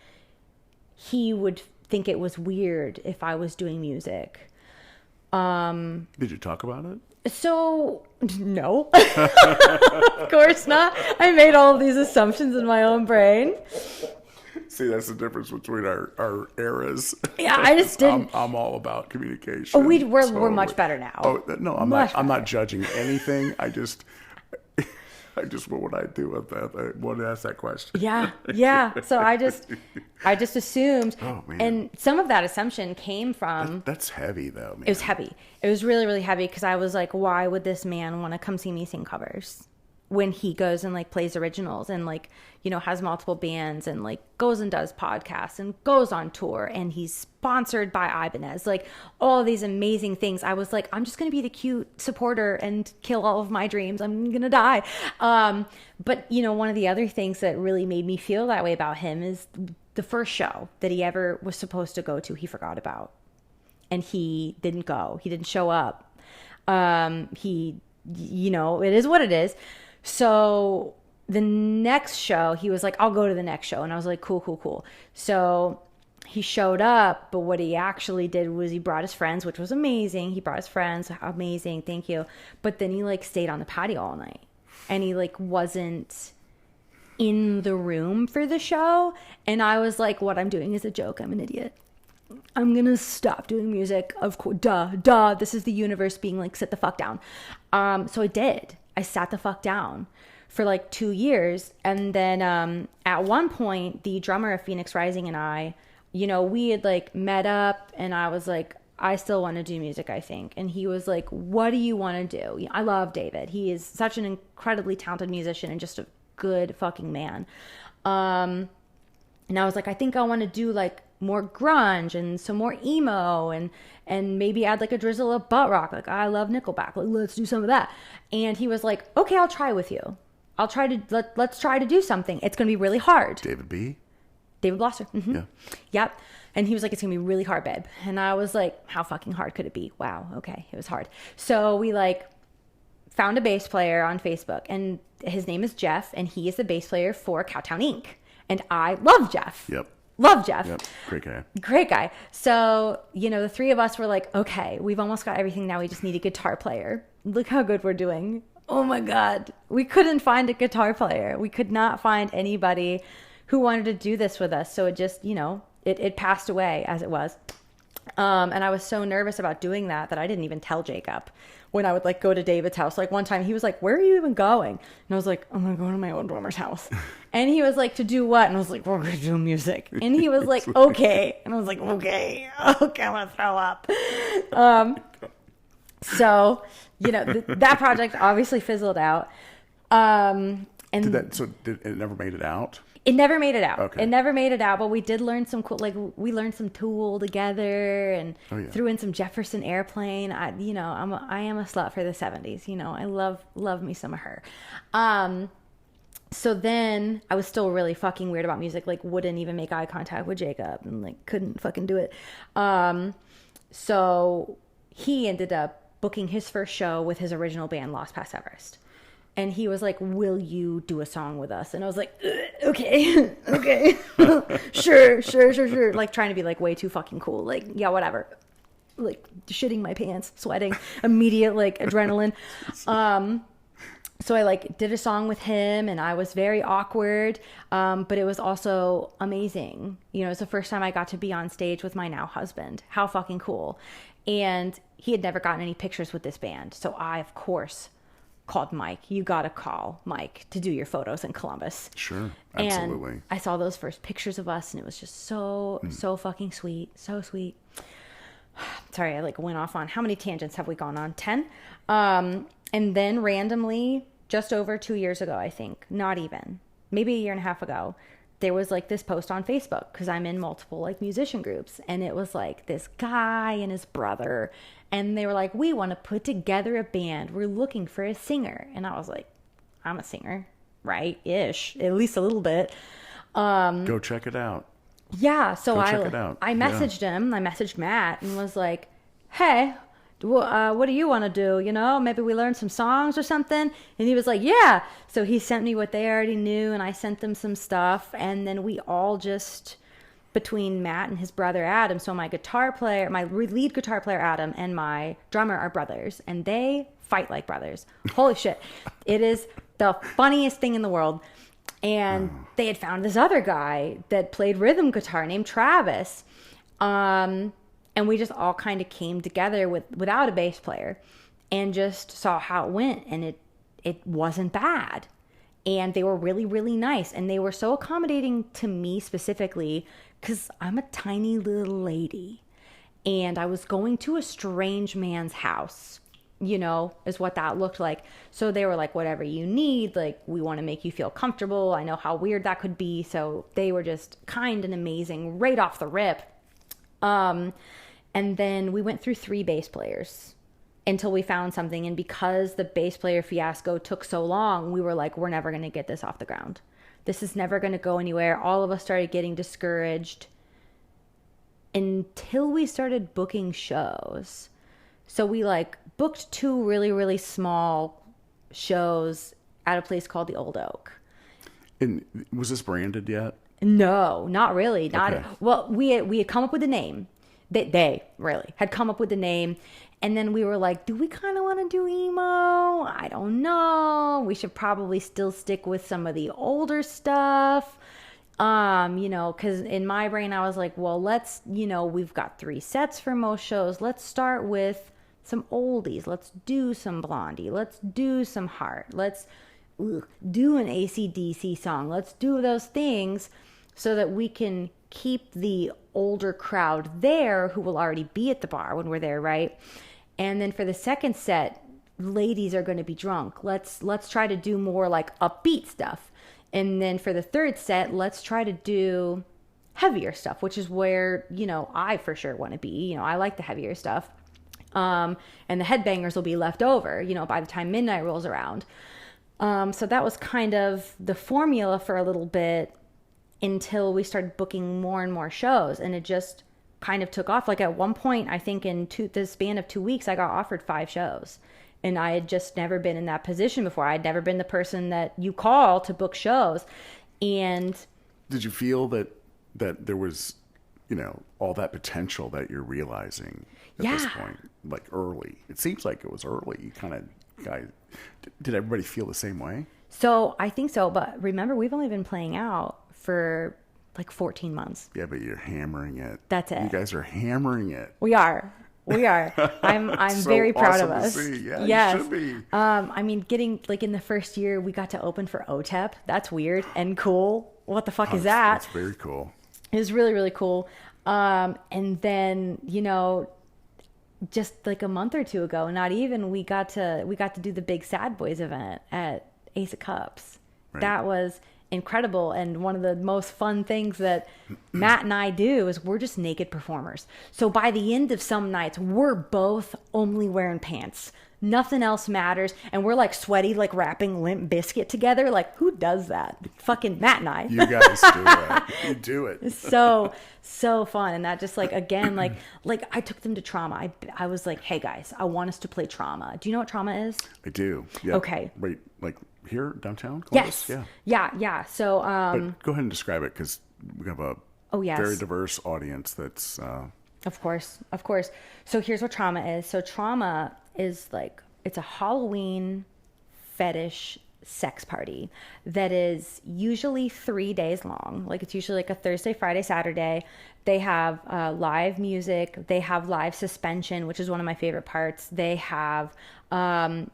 [SPEAKER 2] he would think it was weird if I was doing music.
[SPEAKER 1] Did you talk about it?
[SPEAKER 2] So, no. Of course not. I made all of these assumptions in my own brain.
[SPEAKER 1] See, that's the difference between our eras.
[SPEAKER 2] Yeah, I just didn't.
[SPEAKER 1] I'm all about communication.
[SPEAKER 2] We're much better now.
[SPEAKER 1] Oh no, I'm
[SPEAKER 2] Much
[SPEAKER 1] not. I'm
[SPEAKER 2] better.
[SPEAKER 1] not judging anything. I just what would I do with that? I want to ask that question.
[SPEAKER 2] Yeah. So I just assumed.
[SPEAKER 1] Oh, man.
[SPEAKER 2] And some of that assumption came from.
[SPEAKER 1] That's heavy, though, man.
[SPEAKER 2] It was heavy. It was really, really heavy because I was like, why would this man want to come see me sing covers when he goes and like plays originals and like, you know, has multiple bands and like goes and does podcasts and goes on tour and he's sponsored by Ibanez, like all of these amazing things. I was like, I'm just going to be the cute supporter and kill all of my dreams. I'm going to die. But you know, one of the other things that really made me feel that way about him is the first show that he ever was supposed to go to, he forgot about. And he didn't go. He didn't show up. You know, it is what it is. So the next show, he was like, I'll go to the next show. And I was like, cool. So he showed up, but what he actually did was he brought his friends, which was amazing. He brought his friends. Amazing. Thank you. But then he like stayed on the patio all night and he like wasn't in the room for the show. And I was like, what I'm doing is a joke. I'm an idiot. I'm going to stop doing music. Of course, duh. This is the universe being like, sit the fuck down. So I did. I sat the fuck down for like 2 years. And then at one point, the drummer of Phoenix Rising and I, you know, we had like met up and I was like, I still want to do music, I think. And he was like, what do you want to do? I love David. He is such an incredibly talented musician and just a good fucking man. And I was like, I think I want to do like more grunge and some more emo and maybe add like a drizzle of butt rock. Like I love Nickelback. Like let's do some of that. And he was like, okay, I'll try with you. I'll try to let's try to do something. It's going to be really hard.
[SPEAKER 1] David
[SPEAKER 2] Blosser. Mm-hmm.
[SPEAKER 1] Yeah.
[SPEAKER 2] Yep. And he was like, it's going to be really hard, babe. And I was like, how fucking hard could it be? Wow. Okay. It was hard. So we like found a bass player on Facebook and his name is Jeff and he is the bass player for Cowtown Inc. And I love Jeff.
[SPEAKER 1] Yep.
[SPEAKER 2] Love Jeff.
[SPEAKER 1] Yep.
[SPEAKER 2] Great guy. So, you know, the three of us were like, okay, we've almost got everything. Now we just need a guitar player. Look how good we're doing. Oh my God. We couldn't find a guitar player. We could not find anybody who wanted to do this with us. So it just, you know, it passed away as it was. And I was so nervous about doing that I didn't even tell Jacob when I would like go to David's house. Like one time he was like, where are you even going? And I was like, I'm going to go to my old drummer's house. And he was like, to do what? And I was like, we're going to do music. And he was like, okay. And I was like, okay, I'm going to throw up. So, you know, that project obviously fizzled out. And
[SPEAKER 1] Did it never made it out?
[SPEAKER 2] It never made it out.
[SPEAKER 1] Okay.
[SPEAKER 2] It never made it out, but we did learn some cool, like we learned some Tool together and threw in some Jefferson Airplane. I am a slut for the 70s. You know, I love me some of her. So then I was still really fucking weird about music, like wouldn't even make eye contact with Jacob and like couldn't fucking do it. So he ended up booking his first show with his original band, Lost Past Everest. And he was like, will you do a song with us? And I was like, okay, sure. Like trying to be like way too fucking cool. Like, yeah, whatever. Like shitting my pants, sweating, immediate like adrenaline. So I like did a song with him and I was very awkward. But it was also amazing. You know, it's the first time I got to be on stage with my now husband. How fucking cool. And he had never gotten any pictures with this band. So I, of course, called Mike. You got to call Mike to do your photos in Columbus.
[SPEAKER 1] Sure. Absolutely.
[SPEAKER 2] And I saw those first pictures of us and it was just so fucking sweet. So sweet. Sorry, I like went off on how many tangents have we gone on? 10. And then randomly, just over 2 years ago, I think, not even, maybe a year and a half ago, there was like this post on Facebook because I'm in multiple like musician groups and it was like this guy and his brother and they were like, we want to put together a band. We're looking for a singer. And I was like, I'm a singer, right? Ish, at least a little bit.
[SPEAKER 1] Go check it out.
[SPEAKER 2] Yeah, so
[SPEAKER 1] Go check it out.
[SPEAKER 2] I messaged him. I messaged Matt and was like, "Hey, what do you want to do? You know, maybe we learn some songs or something." And he was like, "Yeah." So he sent me what they already knew, and I sent them some stuff, and then we all just, between Matt and his brother Adam. So my lead guitar player Adam, and my drummer are brothers, and they fight like brothers. Holy shit! It is the funniest thing in the world. And they had found this other guy that played rhythm guitar named Travis. And we just all kind of came together without a bass player and just saw how it went. And it wasn't bad. And they were really, really nice. And they were so accommodating to me specifically because I'm a tiny little lady. And I was going to a strange man's house, you know, is what that looked like. So they were like, whatever you need, like, we want to make you feel comfortable. I know how weird that could be. So they were just kind and amazing right off the rip. And then we went through 3 bass players until we found something. And because the bass player fiasco took so long, we were like, we're never going to get this off the ground. This is never going to go anywhere. All of us started getting discouraged until we started booking shows. So we like booked 2 really, really small shows at a place called the Old Oak.
[SPEAKER 1] And was this branded yet?
[SPEAKER 2] No, not really.
[SPEAKER 1] Okay.
[SPEAKER 2] Well, we had come up with a name. They really had come up with the name. And then we were like, do we kind of want to do emo? I don't know. We should probably still stick with some of the older stuff. You know, because in my brain, I was like, well, let's, you know, we've got 3 sets for most shows. Let's start with some oldies. Let's do some Blondie. Let's do some Heart. Let's do an AC/DC song. Let's do those things so that we can keep the older crowd there who will already be at the bar when we're there, right? And then for the second set, ladies are going to be drunk. Let's try to do more like upbeat stuff. And then for the third set, let's try to do heavier stuff, which is where, you know, I for sure want to be. You know, I like the heavier stuff. And the headbangers will be left over, you know, by the time midnight rolls around. So that was kind of the formula for a little bit until we started booking more and more shows. And it just kind of took off. Like at one point, I think in the span of 2 weeks, I got offered 5 shows. And I had just never been in that position before. I'd never been the person that you call to book shows. And
[SPEAKER 1] did you feel that there was, you know, all that potential that you're realizing at this point, like early? It seems like it was early. You kind of, guys, did everybody feel the same way?
[SPEAKER 2] So I think so. But remember, we've only been playing out for like 14 months.
[SPEAKER 1] Yeah, but you're hammering it.
[SPEAKER 2] That's it.
[SPEAKER 1] You guys are hammering it.
[SPEAKER 2] We are. I'm
[SPEAKER 1] so
[SPEAKER 2] very proud of
[SPEAKER 1] awesome
[SPEAKER 2] us.
[SPEAKER 1] to see. Yeah,
[SPEAKER 2] yes.
[SPEAKER 1] You should be.
[SPEAKER 2] I mean, getting like in the first year, we got to open for OTEP. That's weird and cool. What the fuck is that?
[SPEAKER 1] That's very cool.
[SPEAKER 2] It was really, really cool. And then, you know, just like a month or 2 ago, not even, we got to do the big Sad Boys event at Ace of Cups. Right. That was incredible. And one of the most fun things that Matt and I do is we're just naked performers. So by the end of some nights, we're both only wearing pants. Nothing else matters. And we're like sweaty, like wrapping Limp Biscuit together. Like, who does that? Fucking Matt and I.
[SPEAKER 1] You guys do that. You do it.
[SPEAKER 2] So fun. And that just like, again, like I took them to Trauma. I was like, hey guys, I want us to play Trauma. Do you know what Trauma is?
[SPEAKER 1] I do. Yeah.
[SPEAKER 2] Okay.
[SPEAKER 1] Wait, like here, downtown? Columbus?
[SPEAKER 2] Yes. Yeah. So,
[SPEAKER 1] but go ahead and describe it, because we have a very diverse audience that's...
[SPEAKER 2] Of course. So here's what Trauma is. So Trauma is like, it's a Halloween fetish sex party that is usually 3 days long. Like it's usually like a Thursday, Friday, Saturday. They have live music. They have live suspension, which is one of my favorite parts. They have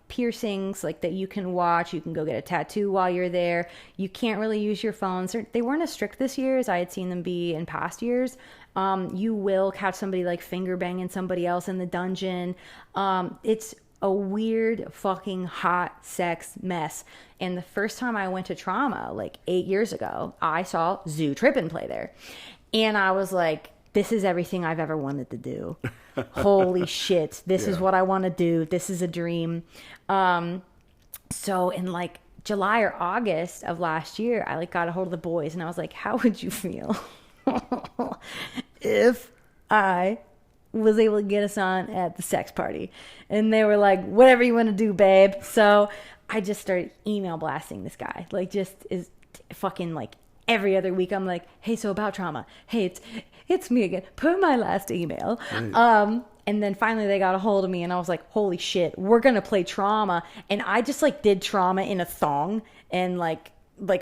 [SPEAKER 2] piercings like that you can watch. You can go get a tattoo while you're there. You can't really use your phones. They weren't as strict this year as I had seen them be in past years. You will catch somebody like finger banging somebody else in the dungeon. It's a weird fucking hot sex mess. And the first time I went to Trauma, like 8 years ago, I saw Zoo Trippin' play there. And I was like, this is everything I've ever wanted to do. Holy shit. This is what I want to do. This is a dream. So, and like July or August of last year, I like got a hold of the boys and I was like, how would you feel if I was able to get us on at the sex party? And they were like, whatever you want to do, babe. So I just started email blasting this guy, like just is fucking like every other week. I'm like, hey, so about trauma. Hey, it's me again. Per my last email. Right. And then finally they got a hold of me and I was like, holy shit, we're going to play trauma. And I just like did trauma in a thong and like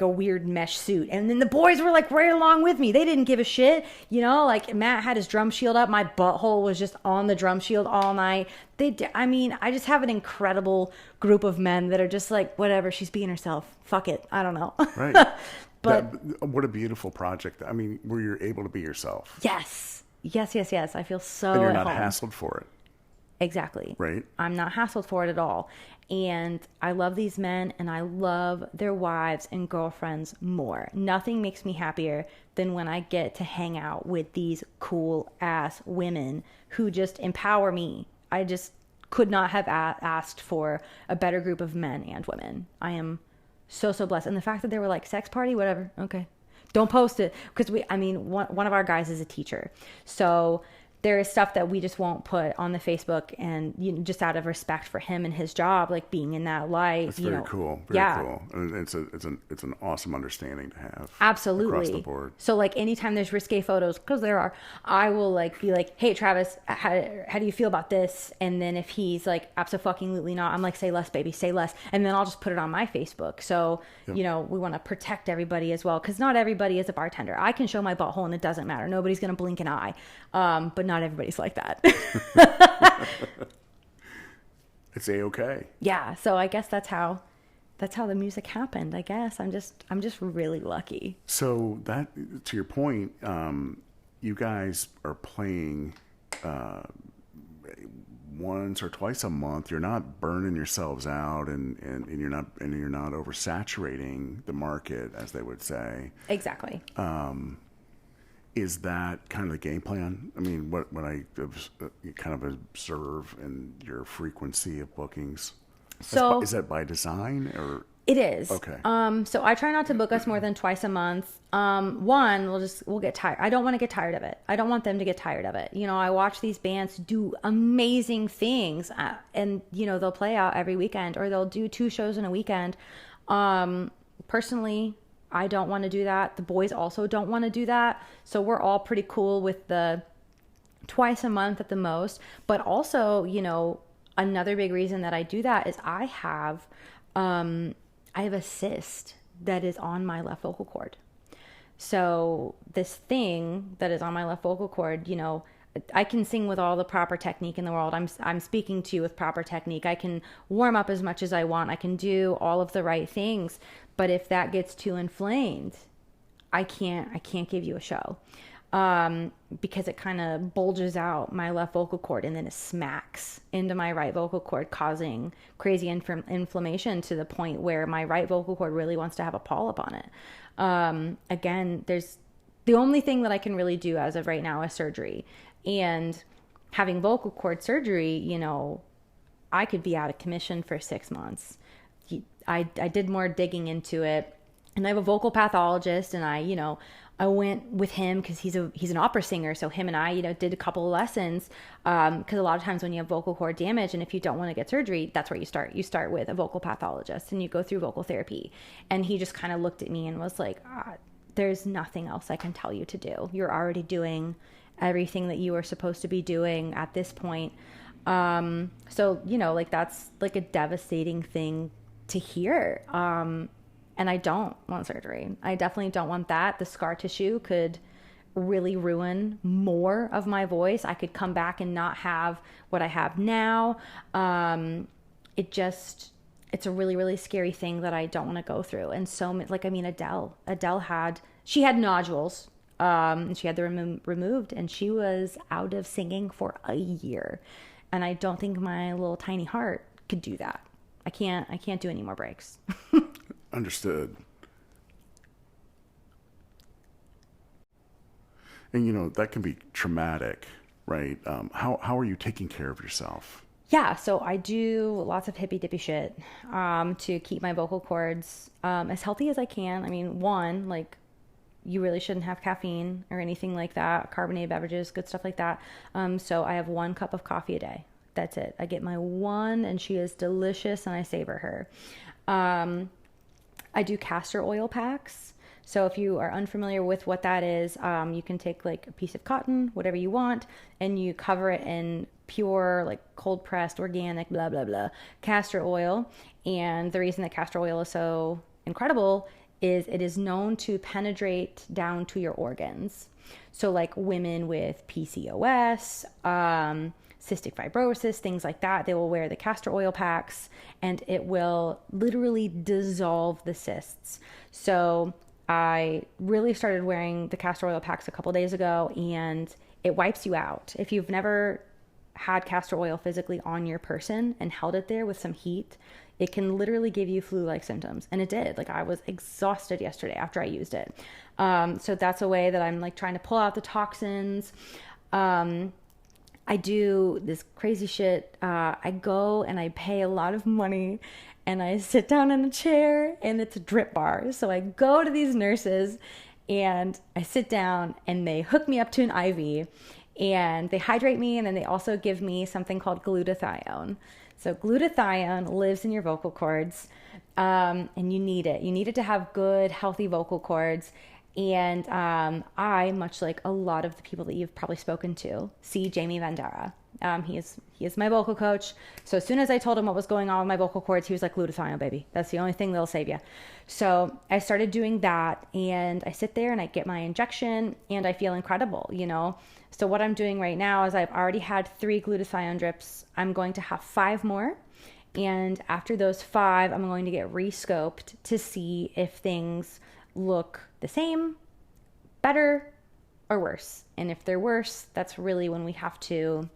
[SPEAKER 2] a weird mesh suit. And then the boys were like right along with me. They didn't give a shit. You know, like Matt had his drum shield up. My butthole was just on the drum shield all night. I mean, I just have an incredible group of men that are just like, whatever, she's being herself. Fuck it. I don't know.
[SPEAKER 1] Right. But what a beautiful project. I mean, where you're able to be yourself.
[SPEAKER 2] Yes. Yes. I feel so
[SPEAKER 1] and you're not
[SPEAKER 2] home.
[SPEAKER 1] Hassled for it.
[SPEAKER 2] Exactly.
[SPEAKER 1] Right.
[SPEAKER 2] I'm not hassled for it at all. And I love these men and I love their wives and girlfriends more. Nothing makes me happier than when I get to hang out with these cool ass women who just empower me. I just could not have asked for a better group of men and women. I am so blessed. And the fact that they were like, sex party, whatever. Okay. Don't post it. Because one of our guys is a teacher. So there is stuff that we just won't put on the Facebook, and just out of respect for him and his job, like being in that light.
[SPEAKER 1] That's very cool. Very cool. And it's an awesome understanding to have.
[SPEAKER 2] Absolutely.
[SPEAKER 1] Across the board.
[SPEAKER 2] So like anytime there's risque photos, because there are, I will like be like, hey Travis, how do you feel about this? And then if he's like, absolutely not, I'm like, say less, baby, say less. And then I'll just put it on my Facebook. So, we want to protect everybody as well, because not everybody is a bartender. I can show my butthole and it doesn't matter. Nobody's going to blink an eye. But not everybody's like that.
[SPEAKER 1] It's A-okay.
[SPEAKER 2] Yeah, so I guess that's how the music happened. I guess I'm just really lucky.
[SPEAKER 1] So that, to your point, you guys are playing once or twice a month. You're not burning yourselves out, and you're not oversaturating the market, as they would say.
[SPEAKER 2] Exactly.
[SPEAKER 1] Is that kind of the game plan? I mean, what I kind of observe in your frequency of bookings.
[SPEAKER 2] So
[SPEAKER 1] is that by design or?
[SPEAKER 2] It is.
[SPEAKER 1] Okay.
[SPEAKER 2] So I try not to book us more than twice a month. One, we'll get tired. I don't want to get tired of it. I don't want them to get tired of it. I watch these bands do amazing things, and they'll play out every weekend, or they'll do 2 shows in a weekend. Personally, I don't want to do that. The boys also don't want to do that. So we're all pretty cool with the twice a month at the most. But also, another big reason that I do that is I have a cyst that is on my left vocal cord. So this thing that is on my left vocal cord, I can sing with all the proper technique in the world. I'm speaking to you with proper technique. I can warm up as much as I want. I can do all of the right things. But if that gets too inflamed, I can't give you a show. Because it kind of bulges out my left vocal cord and then it smacks into my right vocal cord, causing crazy inflammation to the point where my right vocal cord really wants to have a polyp on it. Again, there's the only thing that I can really do as of right now is surgery. And having vocal cord surgery, I could be out of commission for 6 months. I did more digging into it, and I have a vocal pathologist, and I went with him because he's an opera singer. So him and I, did a couple of lessons. Because a lot of times when you have vocal cord damage, and if you don't want to get surgery, that's where you start. You start with a vocal pathologist, and you go through vocal therapy. And he just kind of looked at me and was like, "There's nothing else I can tell you to do. You're already doing everything that you were supposed to be doing at this point." So that's like a devastating thing to hear. And I don't want surgery. I definitely don't want that. The scar tissue could really ruin more of my voice. I could come back and not have what I have now. It's a really, really scary thing that I don't want to go through. And Adele had nodules, and she had them removed, and she was out of singing for a year. And I don't think my little tiny heart could do that. I can't do any more breaks.
[SPEAKER 1] Understood. And that can be traumatic, right? How are you taking care of yourself
[SPEAKER 2] Yeah, so I do lots of hippy dippy shit to keep my vocal cords as healthy as I can. I mean, one, like, you really shouldn't have caffeine or anything like that, carbonated beverages, good stuff like that. So I have 1 cup of coffee a day. That's it. I get my one, and she is delicious, and I savor her. I do castor oil packs. So if you are unfamiliar with what that is, you can take like a piece of cotton, whatever you want, and you cover it in pure, like cold pressed, organic, blah, blah, blah, castor oil. And the reason that castor oil is so incredible is it is known to penetrate down to your organs. So like women with PCOS, cystic fibrosis, things like that, they will wear the castor oil packs and it will literally dissolve the cysts. So I really started wearing the castor oil packs a couple days ago, and it wipes you out. If you've never had castor oil physically on your person and held it there with some heat, it can literally give you flu-like symptoms. And it did. Like, I was exhausted yesterday after I used it. So that's a way that I'm like trying to pull out the toxins. I do this crazy shit. I go and I pay a lot of money and I sit down in a chair, and it's a drip bar. So I go to these nurses and I sit down and they hook me up to an IV and they hydrate me, and then they also give me something called glutathione. So glutathione lives in your vocal cords, and you need it. You need it to have good, healthy vocal cords. And I, much like a lot of the people that you've probably spoken to, see Jamie Vandera. He is my vocal coach. So as soon as I told him what was going on with my vocal cords, he was like, glutathione, baby. That's the only thing that'll save you. So I started doing that, and I sit there and I get my injection, and I feel incredible, you know. So what I'm doing right now is I've already had 3 glutathione drips. I'm going to have 5 more. And after those 5, I'm going to get re-scoped to see if things look the same, better, or worse. And if they're worse, that's really when we have to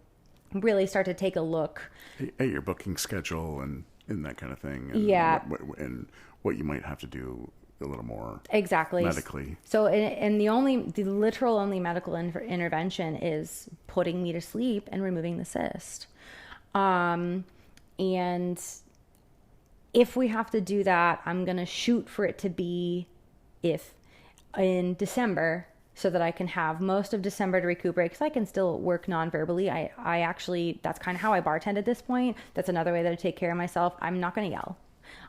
[SPEAKER 2] really start to take a look
[SPEAKER 1] at your booking schedule and that kind of thing. And
[SPEAKER 2] yeah.
[SPEAKER 1] And what you might have to do a little more
[SPEAKER 2] exactly
[SPEAKER 1] medically.
[SPEAKER 2] So, and the literal only medical intervention is putting me to sleep and removing the cyst. And if we have to do that, I'm going to shoot for it to be in December, so that I can have most of December to recuperate, because I can still work non-verbally. I actually, that's kind of how I bartend at this point. That's another way that I take care of myself. I'm not going to yell.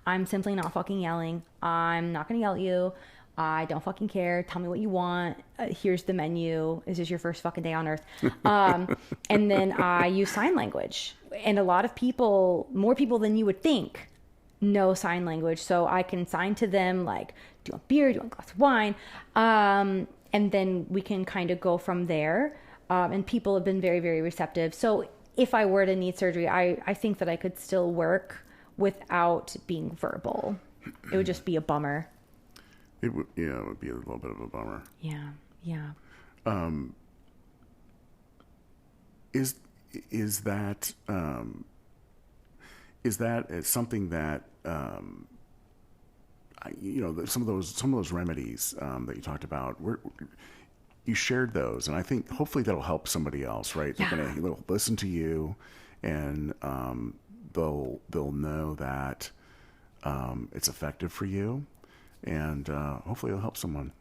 [SPEAKER 2] I'm simply not fucking yelling. I'm not going to yell at you. I don't fucking care. Tell me what you want. Here's the menu. Is this your first fucking day on earth? And then I use sign language. And a lot of people, more people than you would think, know sign language. So I can sign to them like, do you want beer? Do you want a glass of wine? And then we can kind of go from there. And people have been very, very receptive. So if I were to need surgery, I think that I could still work without being verbal. It would just be a bummer.
[SPEAKER 1] It would be a little bit of a bummer.
[SPEAKER 2] Yeah.
[SPEAKER 1] Is that something that some of those remedies that you talked about, you shared those, and I think hopefully that'll help somebody else, right?
[SPEAKER 2] Yeah.
[SPEAKER 1] They'll listen to you, and they'll know that it's effective for you, and hopefully it'll help someone.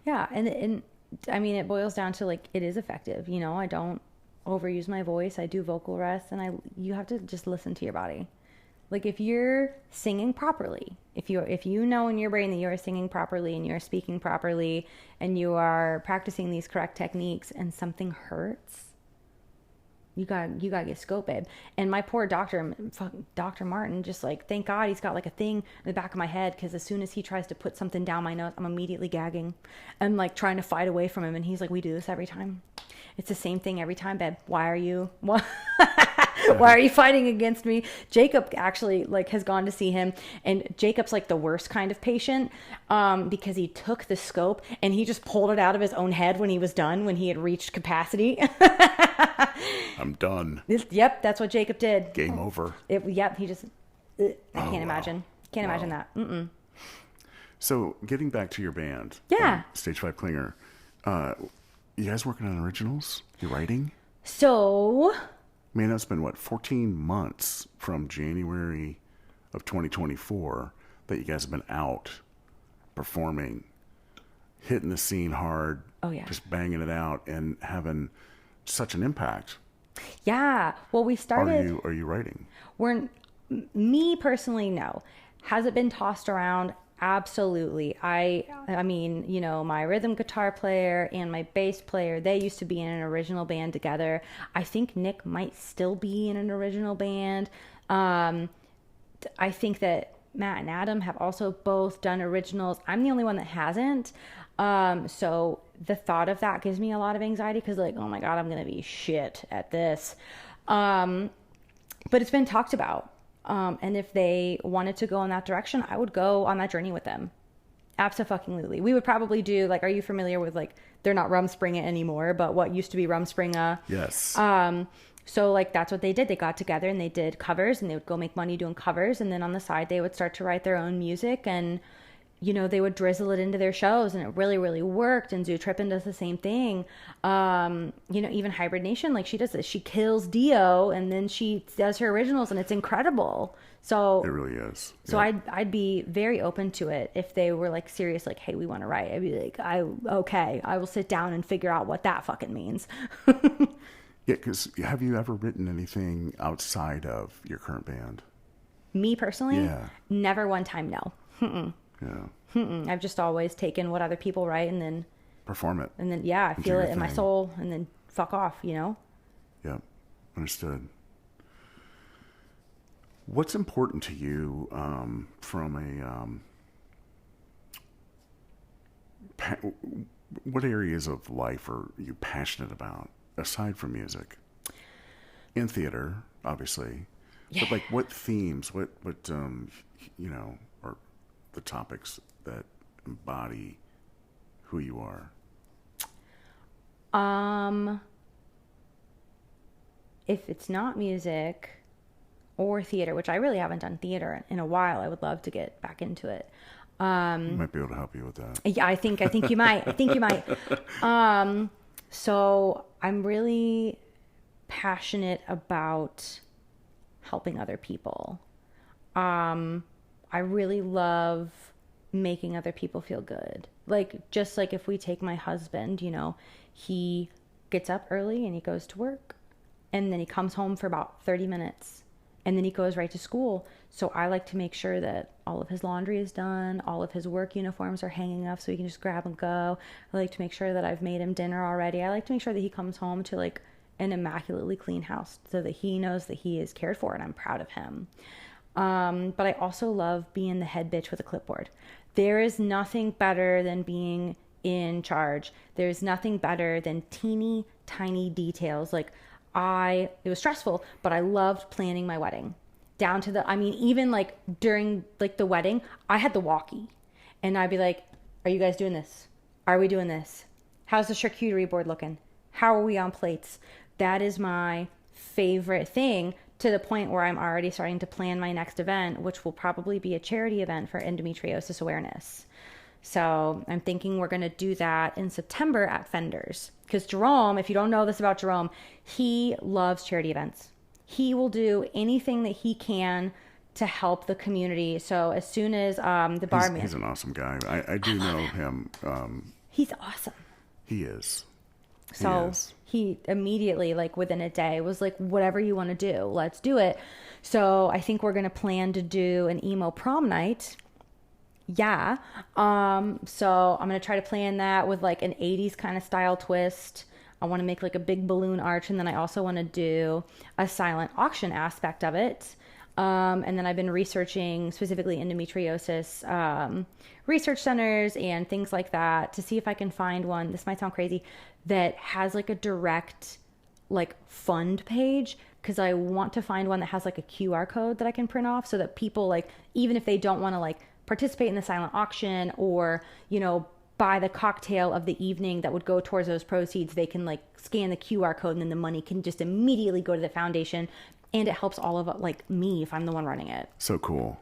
[SPEAKER 2] Yeah, and I mean, it boils down to like, it is effective. You know, I don't overuse my voice. I do vocal rest, and you have to just listen to your body. Like, if you're singing properly, if you know in your brain that you are singing properly and you're speaking properly and you are practicing these correct techniques and something hurts, you got to get scoped, babe. And my poor doctor, Dr. Martin, just like, thank God he's got like a thing in the back of my head, because as soon as he tries to put something down my nose, I'm immediately gagging. I'm like trying to fight away from him, and he's like, we do this every time. It's the same thing every time, babe. Why are you fighting against me? Jacob actually like has gone to see him, and Jacob's like the worst kind of patient, because he took the scope and he just pulled it out of his own head when he was done, when he had reached capacity.
[SPEAKER 1] I'm done.
[SPEAKER 2] Yep, that's what Jacob did.
[SPEAKER 1] Game over.
[SPEAKER 2] He just, I can't imagine. Can't imagine that. Mm-mm.
[SPEAKER 1] So getting back to your band.
[SPEAKER 2] Yeah.
[SPEAKER 1] Stage 5 Clinger. You guys working on originals? You writing?
[SPEAKER 2] So
[SPEAKER 1] I mean, that's been what, 14 months from January of 2024 that you guys have been out performing, hitting the scene hard,
[SPEAKER 2] Oh, yeah.
[SPEAKER 1] just banging it out and having such an impact.
[SPEAKER 2] Yeah. Well, we started.
[SPEAKER 1] Are you writing?
[SPEAKER 2] Me personally, no. Has it been tossed around? Absolutely. I mean, you know, my rhythm guitar player and my bass player, they used to be in an original band together. I think Nick might still be in an original band. I think that Matt and Adam have also both done originals. I'm the only one that hasn't. So the thought of that gives me a lot of anxiety because, like, oh my God, I'm going to be shit at this. But it's been talked about. And if they wanted to go in that direction, I would go on that journey with them. Absolutely. We would probably do, like, are you familiar with, like, they're not Rumspringa anymore, but what used to be Rumspringa?
[SPEAKER 1] Yes.
[SPEAKER 2] So, like, that's what they did. They got together and they did covers and they would go make money doing covers. And then on the side, they would start to write their own music and, you know, they would drizzle it into their shows and it really, really worked. And Zoo Trippin' does the same thing. You know, even Hybrid Nation, like, she does this. She kills Dio and then she does her originals and it's incredible. So
[SPEAKER 1] it really is.
[SPEAKER 2] So yeah. I'd be very open to it if they were, like, serious, like, hey, we want to write. I'd be like, okay, I will sit down and figure out what that fucking means.
[SPEAKER 1] Yeah, because have you ever written anything outside of your current band?
[SPEAKER 2] Me personally?
[SPEAKER 1] Yeah.
[SPEAKER 2] Never one time, no. Mm-mm.
[SPEAKER 1] Yeah.
[SPEAKER 2] Mm-mm. I've just always taken what other people write and then
[SPEAKER 1] perform it.
[SPEAKER 2] And then, yeah, I feel it in my soul and then fuck off, you know?
[SPEAKER 1] Yeah, understood. What's important to you from what areas of life are you passionate about aside from music? In theater, obviously. Yeah. But, like, what themes, what you know, are the topics that embody who you are?
[SPEAKER 2] If it's not music or theater, which I really haven't done theater in a while, I would love to get back into it.
[SPEAKER 1] Might be able to help you with that.
[SPEAKER 2] Yeah, I think you might. I think you might. So I'm really passionate about helping other people. I really love making other people feel good. Like, just like if we take my husband, you know, he gets up early and he goes to work and then he comes home for about 30 minutes and then he goes right to school. So I like to make sure that all of his laundry is done, all of his work uniforms are hanging up so he can just grab and go. I like to make sure that I've made him dinner already. I like to make sure that he comes home to, like, an immaculately clean house so that he knows that he is cared for and I'm proud of him. But I also love being the head bitch with a clipboard. There is nothing better than being in charge. There's nothing better than teeny tiny details. Like, it was stressful, but I loved planning my wedding down to even, like, during, like, the wedding, I had the walkie and I'd be like, are you guys doing this? Are we doing this? How's the charcuterie board looking? How are we on plates? That is my favorite thing, to the point where I'm already starting to plan my next event, which will probably be a charity event for endometriosis awareness. So I'm thinking we're going to do that in September at Fenders. Because Jerome, if you don't know this about Jerome, he loves charity events. He will do anything that he can to help the community. So as soon as the barman...
[SPEAKER 1] He's an awesome guy. I do know him.
[SPEAKER 2] He's awesome.
[SPEAKER 1] He is.
[SPEAKER 2] So he immediately, like, within a day was like, whatever you want to do, let's do it. So I think we're going to plan to do an emo prom night. Yeah. So I'm going to try to plan that with, like, an 80s kind of style twist. I want to make, like, a big balloon arch. And then I also want to do a silent auction aspect of it. And then I've been researching specifically endometriosis research centers and things like that to see if I can find one. This might sound crazy, that has, like, a direct, like, fund page, because I want to find one that has, like, a QR code that I can print off so that people, like, even if they don't want to, like, participate in the silent auction or, you know, buy the cocktail of the evening that would go towards those proceeds, they can, like, scan the QR code and then the money can just immediately go to the foundation. And it helps all of, like, me if I'm the one running it.
[SPEAKER 1] So cool.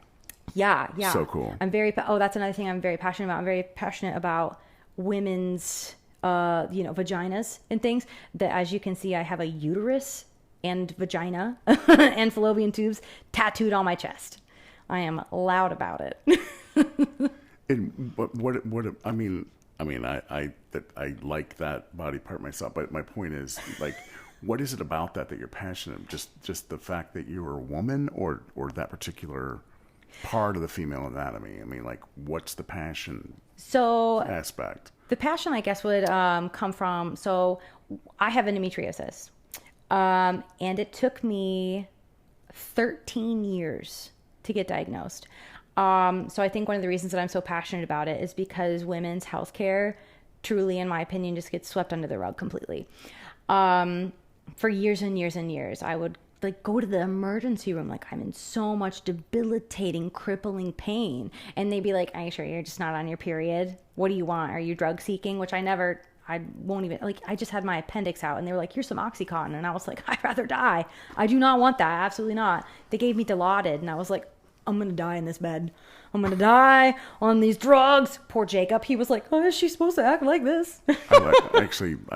[SPEAKER 2] Yeah.
[SPEAKER 1] So cool.
[SPEAKER 2] That's another thing I'm very passionate about. I'm very passionate about women's, vaginas and things. That, as you can see, I have a uterus and vagina and fallopian tubes tattooed on my chest. I am loud about it.
[SPEAKER 1] And what I mean, I like that body part myself, but my point is, like, what is it about that you're passionate? Just the fact that you're a woman, or that particular part of the female anatomy? I mean, like, what's the passion aspect?
[SPEAKER 2] The passion, I guess, would come from, so I have endometriosis. And it took me 13 years to get diagnosed. So I think one of the reasons that I'm so passionate about it is because women's healthcare truly, in my opinion, just gets swept under the rug completely. For years and years and years, I would like go to the emergency room like I'm in so much debilitating, crippling pain. And they'd be like, are you sure you're just not on your period? What do you want? Are you drug seeking? Which I won't even, like, I just had my appendix out and they were like, here's some Oxycontin. And I was like, I'd rather die. I do not want that. Absolutely not. They gave me Dilaudid and I was like, I'm going to die in this bed. I'm going to die on these drugs. Poor Jacob. He was like, oh, is she supposed to act like this?
[SPEAKER 1] I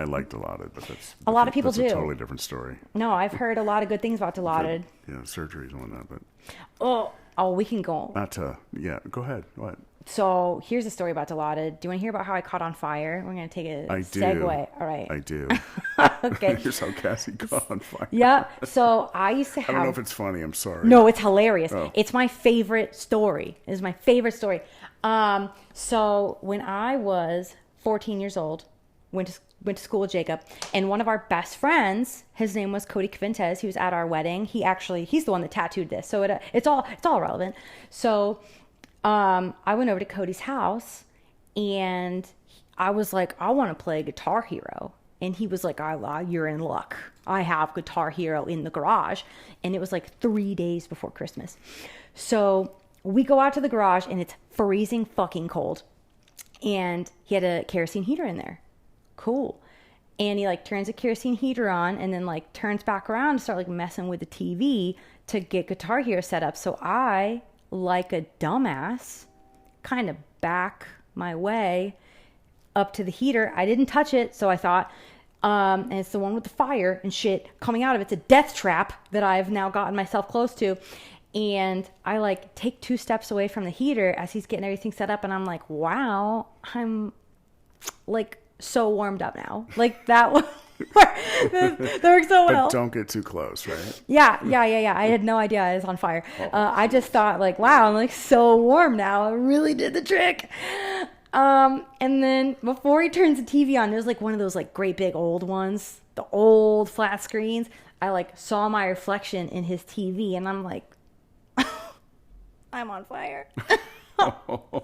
[SPEAKER 1] liked Dilaudid, but that's
[SPEAKER 2] a lot of people do.
[SPEAKER 1] That's a totally different story.
[SPEAKER 2] No, I've heard a lot of good things about Dilaudid.
[SPEAKER 1] Yeah, surgeries and whatnot, but...
[SPEAKER 2] Oh, we can go.
[SPEAKER 1] Go ahead. What?
[SPEAKER 2] So here's a story about Dilaudid. Do you want to hear about how I caught on fire? We're going to take a segue. All right.
[SPEAKER 1] I do.
[SPEAKER 2] Okay.
[SPEAKER 1] Here's how Cassie caught on fire.
[SPEAKER 2] Yeah. So I used to have...
[SPEAKER 1] I don't know if it's funny. I'm sorry.
[SPEAKER 2] No, it's hilarious.
[SPEAKER 1] Oh.
[SPEAKER 2] It's my favorite story. It's my favorite story. So when I was 14 years old, went to school with Jacob, and one of our best friends, his name was Cody Quintez. He was at our wedding. He's the one that tattooed this. So it's all relevant. So I went over to Cody's house and I was like, I want to play Guitar Hero. And he was like, you're in luck. I have Guitar Hero in the garage. And it was like 3 days before Christmas. So we go out to the garage and it's freezing fucking cold. And he had a kerosene heater in there. Cool. And he like turns the kerosene heater on and then like turns back around to start like messing with the TV to get Guitar Hero set up. So I, like a dumbass, kind of back my way up to the heater. I didn't touch it, so I thought, and it's the one with the fire and shit coming out of it. It's a death trap that I've now gotten myself close to. And I like take 2 steps away from the heater as he's getting everything set up. And I'm like, wow, I'm like so warmed up now. Like that that worked so well.
[SPEAKER 1] But don't get too close, right?
[SPEAKER 2] Yeah. I had no idea I was on fire. I just thought like, wow, I'm like so warm now. I really did the trick. And then before he turns the TV on, there's like one of those like great big old ones, the old flat screens. I like saw my reflection in his TV and I'm like, I'm on fire. Okay.
[SPEAKER 1] Oh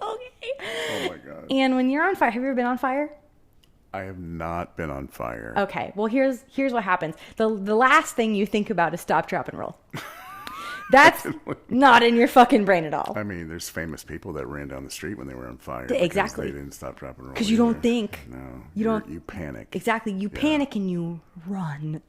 [SPEAKER 1] my God.
[SPEAKER 2] And when you're on fire, have you ever been on fire?
[SPEAKER 1] I have not been on fire.
[SPEAKER 2] Okay. Well, here's what happens. The last thing you think about is stop, drop, and roll. That's not in your fucking brain at all.
[SPEAKER 1] I mean, there's famous people that ran down the street when they were on fire.
[SPEAKER 2] Exactly.
[SPEAKER 1] They didn't stop, drop, and roll.
[SPEAKER 2] Because you don't think.
[SPEAKER 1] No.
[SPEAKER 2] You
[SPEAKER 1] panic.
[SPEAKER 2] Exactly. You panic and you run.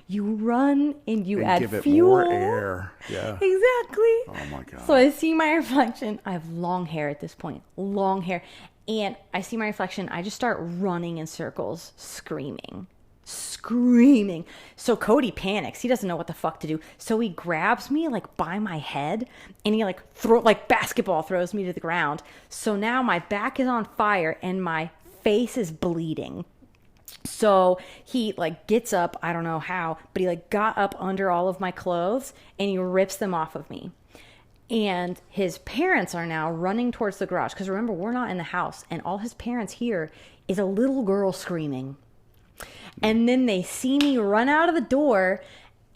[SPEAKER 2] You run and you add
[SPEAKER 1] give it
[SPEAKER 2] fuel.
[SPEAKER 1] More air. Yeah.
[SPEAKER 2] Exactly.
[SPEAKER 1] Oh my God.
[SPEAKER 2] So I see my reflection. I have long hair at this point. Long hair. And I see my reflection. I just start running in circles, screaming. So Cody panics. He doesn't know what the fuck to do. So he grabs me like by my head and he like basketball throws me to the ground. So now my back is on fire and my face is bleeding. So he like gets up, I don't know how, but he like got up under all of my clothes and he rips them off of me. And his parents are now running towards the garage. Because remember, we're not in the house. And all his parents hear is a little girl screaming. And then they see me run out of the door.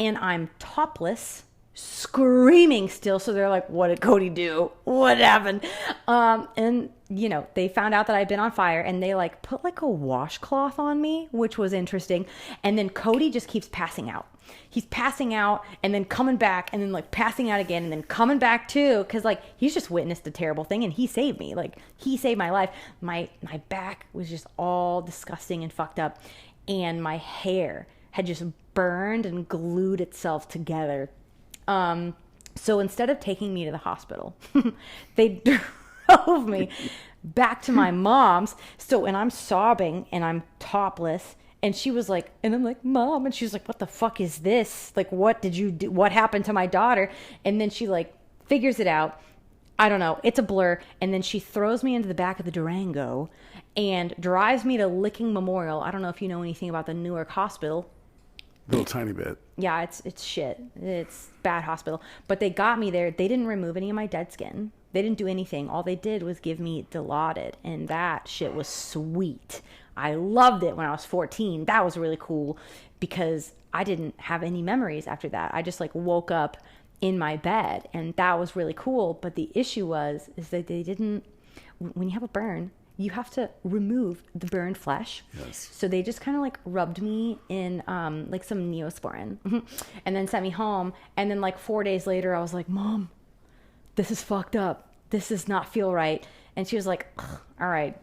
[SPEAKER 2] And I'm topless, screaming still. So they're like, what did Cody do? What happened? And, you know, they found out that I'd been on fire. And they like put like a washcloth on me, which was interesting. And then Cody just keeps passing out. He's passing out and then coming back and then like passing out again and then coming back too. Cause like he's just witnessed a terrible thing and he saved me. Like he saved my life. My back was just all disgusting and fucked up. And my hair had just burned and glued itself together. So instead of taking me to the hospital, they drove me back to my mom's. So, and I'm sobbing and I'm topless And she was like, and I'm like, Mom. And she was like, what the fuck is this? Like, what did you do? What happened to my daughter? And then she like figures it out. I don't know. It's a blur. And then she throws me into the back of the Durango and drives me to Licking Memorial. I don't know if you know anything about the Newark Hospital.
[SPEAKER 1] Little tiny bit.
[SPEAKER 2] Yeah, it's shit. It's bad hospital. But they got me there. They didn't remove any of my dead skin. They didn't do anything. All they did was give me Dilaudid, and that shit was sweet. I loved it when I was 14. That was really cool because I didn't have any memories after that. I just like woke up in my bed, and that was really cool. But the issue is that they didn't, when you have a burn, you have to remove the burned flesh.
[SPEAKER 1] Yes.
[SPEAKER 2] So they just kind of like rubbed me in like some Neosporin and then sent me home. And then like 4 days later, I was like, Mom, this is fucked up. This does not feel right. And she was like, all right.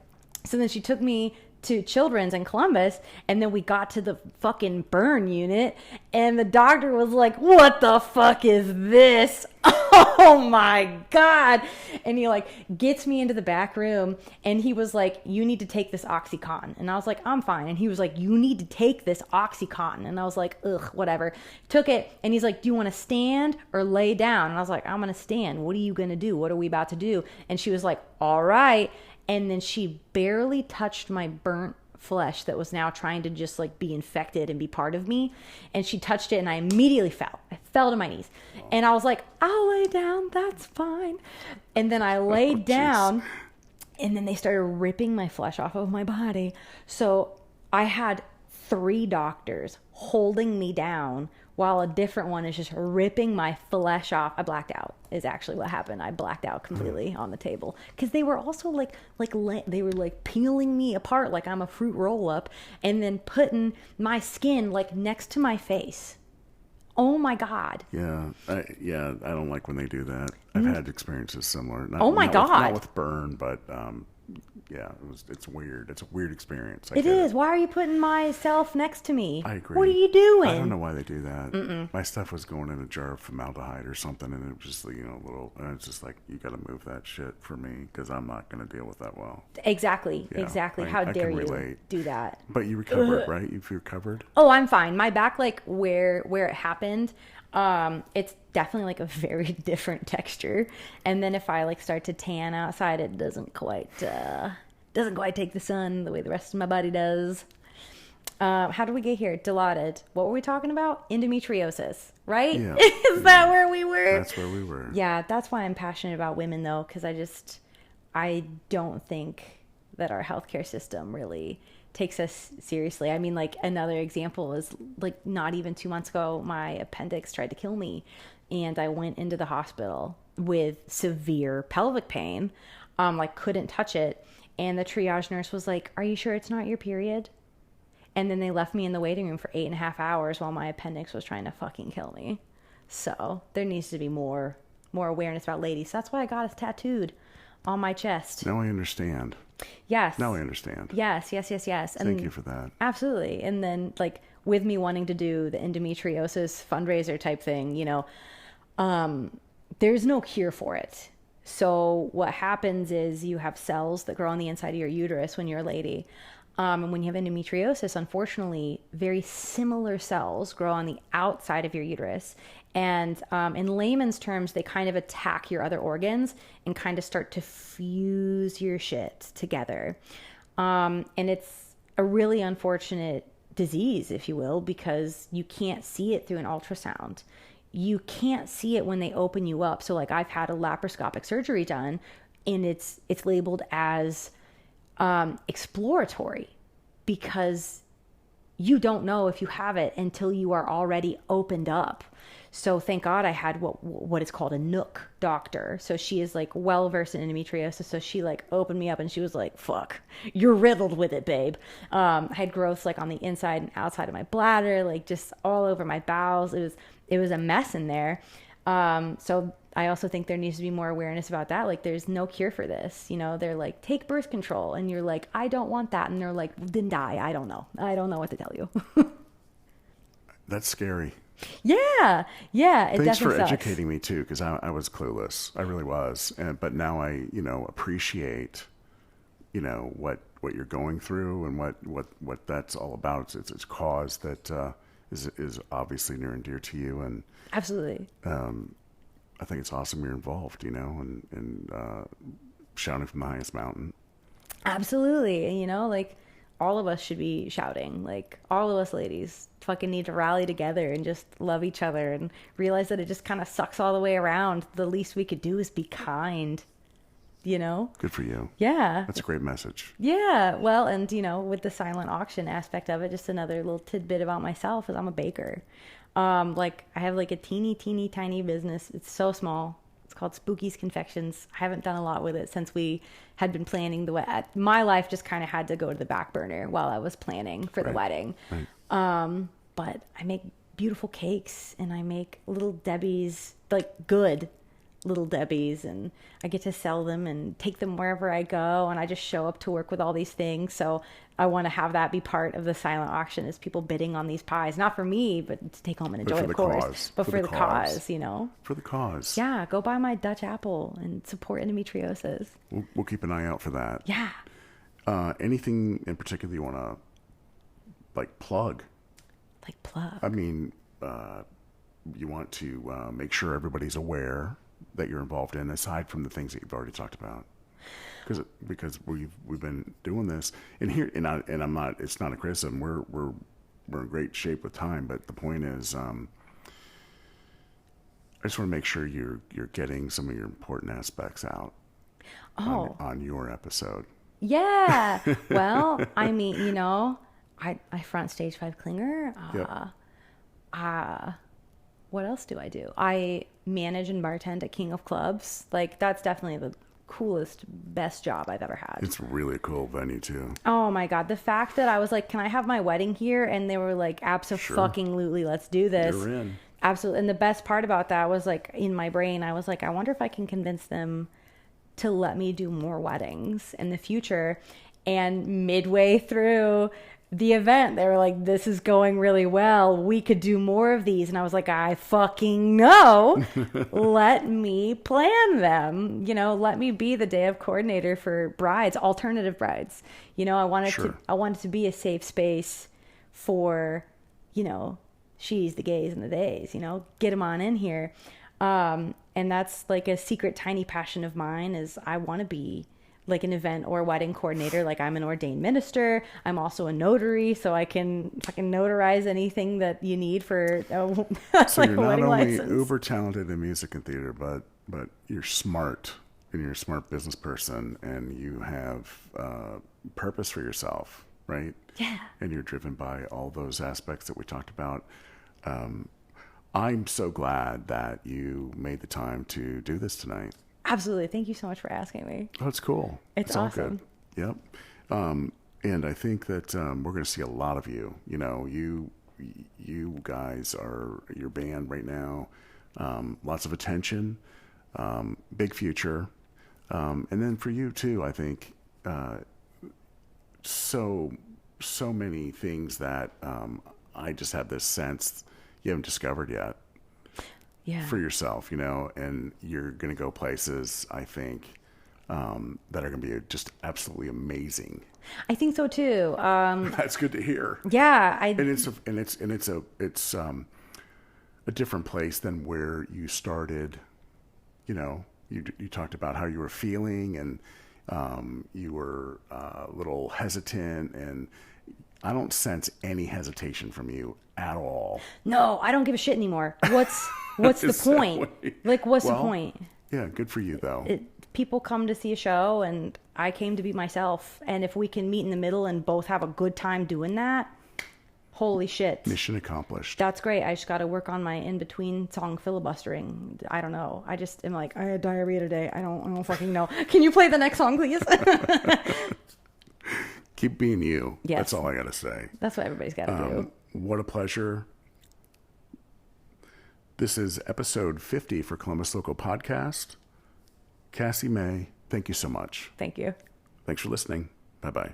[SPEAKER 2] So then she took me to Children's in Columbus, and then we got to the fucking burn unit, and the doctor was like, what the fuck is this? Oh my God. And he like gets me into the back room, and he was like, you need to take this OxyContin. And I was like, I'm fine. And he was like, you need to take this OxyContin. And I was like, ugh, whatever. Took it, and he's like, do you want to stand or lay down? And I was like, I'm going to stand. What are you going to do? What are we about to do? And she was like, all right. And then she barely touched my burnt flesh that was now trying to just like be infected and be part of me. And she touched it, and I immediately fell. I fell to my knees. And I was like, I'll lay down. That's fine. And then I laid down, and then they started ripping my flesh off of my body. So I had 3 doctors holding me down while a different one is just ripping my flesh off. I blacked out is actually what happened. I blacked out completely on the table because they were also they were like peeling me apart like I'm a fruit roll up, and then putting my skin like next to my face. Oh my God.
[SPEAKER 1] Yeah, I don't like when they do that. I've had experiences similar.
[SPEAKER 2] Oh my God.
[SPEAKER 1] Not with burn, but yeah, it's weird. It's a weird experience.
[SPEAKER 2] It is. Why are you putting myself next to me?
[SPEAKER 1] I agree.
[SPEAKER 2] What are you doing?
[SPEAKER 1] I don't know why they do that. My stuff was going in a jar of formaldehyde or something, and it was just, little, and it's just like, you got to move that shit for me because I'm not going to deal with that well.
[SPEAKER 2] Exactly.
[SPEAKER 1] Yeah,
[SPEAKER 2] exactly. How dare you do that?
[SPEAKER 1] But you recovered, right? You've recovered?
[SPEAKER 2] Oh, I'm fine. My back, like where it happened, it's definitely like a very different texture. And then if I like start to tan outside, it doesn't quite take the sun the way the rest of my body does. How did we get here? Dilaudid. What were we talking about? Endometriosis, right?
[SPEAKER 1] Yeah.
[SPEAKER 2] Is that where we were?
[SPEAKER 1] That's where we were.
[SPEAKER 2] Yeah, that's why I'm passionate about women though, because I don't think that our healthcare system really takes us seriously. I mean, like another example is like not even 2 months ago, my appendix tried to kill me, and I went into the hospital with severe pelvic pain, like couldn't touch it. And the triage nurse was like, are you sure it's not your period? And then they left me in the waiting room for 8.5 hours while my appendix was trying to fucking kill me. So there needs to be more awareness about ladies. That's why I got it tattooed on my chest.
[SPEAKER 1] Now I understand.
[SPEAKER 2] Yes.
[SPEAKER 1] Now I understand.
[SPEAKER 2] Yes. And
[SPEAKER 1] thank you for that.
[SPEAKER 2] Absolutely. And then like with me wanting to do the endometriosis fundraiser type thing, there's no cure for it. So what happens is you have cells that grow on the inside of your uterus when you're a lady. And when you have endometriosis, unfortunately, very similar cells grow on the outside of your uterus. And in layman's terms, they kind of attack your other organs and kind of start to fuse your shit together. And it's a really unfortunate disease, if you will, because you can't see it through an ultrasound. You can't see it when they open you up. So like I've had a laparoscopic surgery done, and it's labeled as exploratory because you don't know if you have it until you are already opened up. So thank God I had what is called a Nook doctor. So she is like well versed in endometriosis. So she like opened me up and she was like, fuck, you're riddled with it, babe. I had growths like on the inside and outside of my bladder, like just all over my bowels. It was a mess in there. So I also think there needs to be more awareness about that. Like there's no cure for this. They're like, take birth control. And you're like, I don't want that. And they're like, then die. I don't know. I don't know what to tell you.
[SPEAKER 1] That's scary.
[SPEAKER 2] Yeah.
[SPEAKER 1] Thanks for
[SPEAKER 2] sucks.
[SPEAKER 1] educating me too, because I was clueless. I really was. But now I, appreciate, what you're going through and what that's all about. It's a cause that is obviously near and dear to you, and
[SPEAKER 2] Absolutely.
[SPEAKER 1] I think it's awesome you're involved, and shouting from the highest mountain.
[SPEAKER 2] Absolutely. And, like, all of us should be shouting. Like, all of us ladies fucking need to rally together and just love each other and realize that it just kind of sucks all the way around. The least we could do is be kind,
[SPEAKER 1] Good for you.
[SPEAKER 2] Yeah.
[SPEAKER 1] That's a great message.
[SPEAKER 2] Yeah. Well, and, with the silent auction aspect of it, just another little tidbit about myself is I'm a baker. Like, I have like a teeny tiny business. It's so small. It's called Spooky's Confections. I haven't done a lot with it since we had been planning the wedding. My life just kind of had to go to the back burner while I was planning for the wedding.
[SPEAKER 1] Right.
[SPEAKER 2] But I make beautiful cakes and I make little Debbie's, like good little Debbie's, and I get to sell them and take them wherever I go. And I just show up to work with all these things. So I want to have that be part of the silent auction, is people bidding on these pies, not for me, but to take home and enjoy, of course, but for the cause,
[SPEAKER 1] For the cause.
[SPEAKER 2] Yeah. Go buy my Dutch apple and support endometriosis.
[SPEAKER 1] We'll keep an eye out for that.
[SPEAKER 2] Yeah.
[SPEAKER 1] Anything in particular you want to plug?
[SPEAKER 2] Like plug.
[SPEAKER 1] I mean, you want to make sure everybody's aware that you're involved in, aside from the things that you've already talked about, because we've been doing this, and I'm not. It's not a criticism. We're in great shape with time, but the point is, I just want to make sure you're getting some of your important aspects out. On your episode.
[SPEAKER 2] Yeah. Well, I mean, I front Stage 5 Klinger.
[SPEAKER 1] Yep.
[SPEAKER 2] What else do I do? I manage and bartend at King of Clubs. Like, that's definitely the coolest, best job I've ever had.
[SPEAKER 1] It's really a cool venue too.
[SPEAKER 2] Oh my God. The fact that I was like, can I have my wedding here? And they were like, absolutely, let's do this.
[SPEAKER 1] You're in.
[SPEAKER 2] Absolutely. And the best part about that was, like, in my brain, I was like, I wonder if I can convince them to let me do more weddings in the future. And midway through the event, they were like, this is going really well. We could do more of these. And I was like, I fucking know. Let me plan them. Let me be the day of coordinator for brides, alternative brides. I wanted to be a safe space for, she's, the gays, and the days, get them on in here. And that's like a secret tiny passion of mine, is I want to be like an event or wedding coordinator. Like, I'm an ordained minister. I'm also a notary, so I can notarize anything that you need for
[SPEAKER 1] so
[SPEAKER 2] like
[SPEAKER 1] you're
[SPEAKER 2] a
[SPEAKER 1] not
[SPEAKER 2] wedding
[SPEAKER 1] only
[SPEAKER 2] license.
[SPEAKER 1] uber talented in music and theater, but you're smart, and you're a smart business person, and you have purpose for yourself, right?
[SPEAKER 2] Yeah.
[SPEAKER 1] And you're driven by all those aspects that we talked about. I'm so glad that you made the time to do this tonight.
[SPEAKER 2] Absolutely. Thank you so much for asking me.
[SPEAKER 1] Oh, it's cool.
[SPEAKER 2] It's awesome.
[SPEAKER 1] All good. Yep. And I think that we're going to see a lot of you. You guys are your band right now. Lots of attention, big future, and then for you too. I think so many things that I just have this sense you haven't discovered yet.
[SPEAKER 2] Yeah.
[SPEAKER 1] For yourself, and you're going to go places, I think, that are going to be just absolutely amazing.
[SPEAKER 2] I think so too.
[SPEAKER 1] That's good to hear.
[SPEAKER 2] Yeah.
[SPEAKER 1] It's a different place than where you started. You talked about how you were feeling, and you were a little hesitant, and I don't sense any hesitation from you at all.
[SPEAKER 2] No, I don't give a shit anymore. What's the point? Like, what's the point?
[SPEAKER 1] Yeah, good for you, though.
[SPEAKER 2] People come to see a show, and I came to be myself. And if we can meet in the middle and both have a good time doing that, holy shit.
[SPEAKER 1] Mission accomplished.
[SPEAKER 2] That's great. I just got to work on my in-between song filibustering. I don't know. I just am like, I had diarrhea today. I don't fucking know. Can you play the next song, please?
[SPEAKER 1] Keep being you.
[SPEAKER 2] Yes.
[SPEAKER 1] That's all I got to say.
[SPEAKER 2] That's what everybody's got to do.
[SPEAKER 1] What a pleasure. This is episode 50 for Columbus Local Podcast. Cassi May, thank you so much.
[SPEAKER 2] Thank you.
[SPEAKER 1] Thanks for listening. Bye-bye.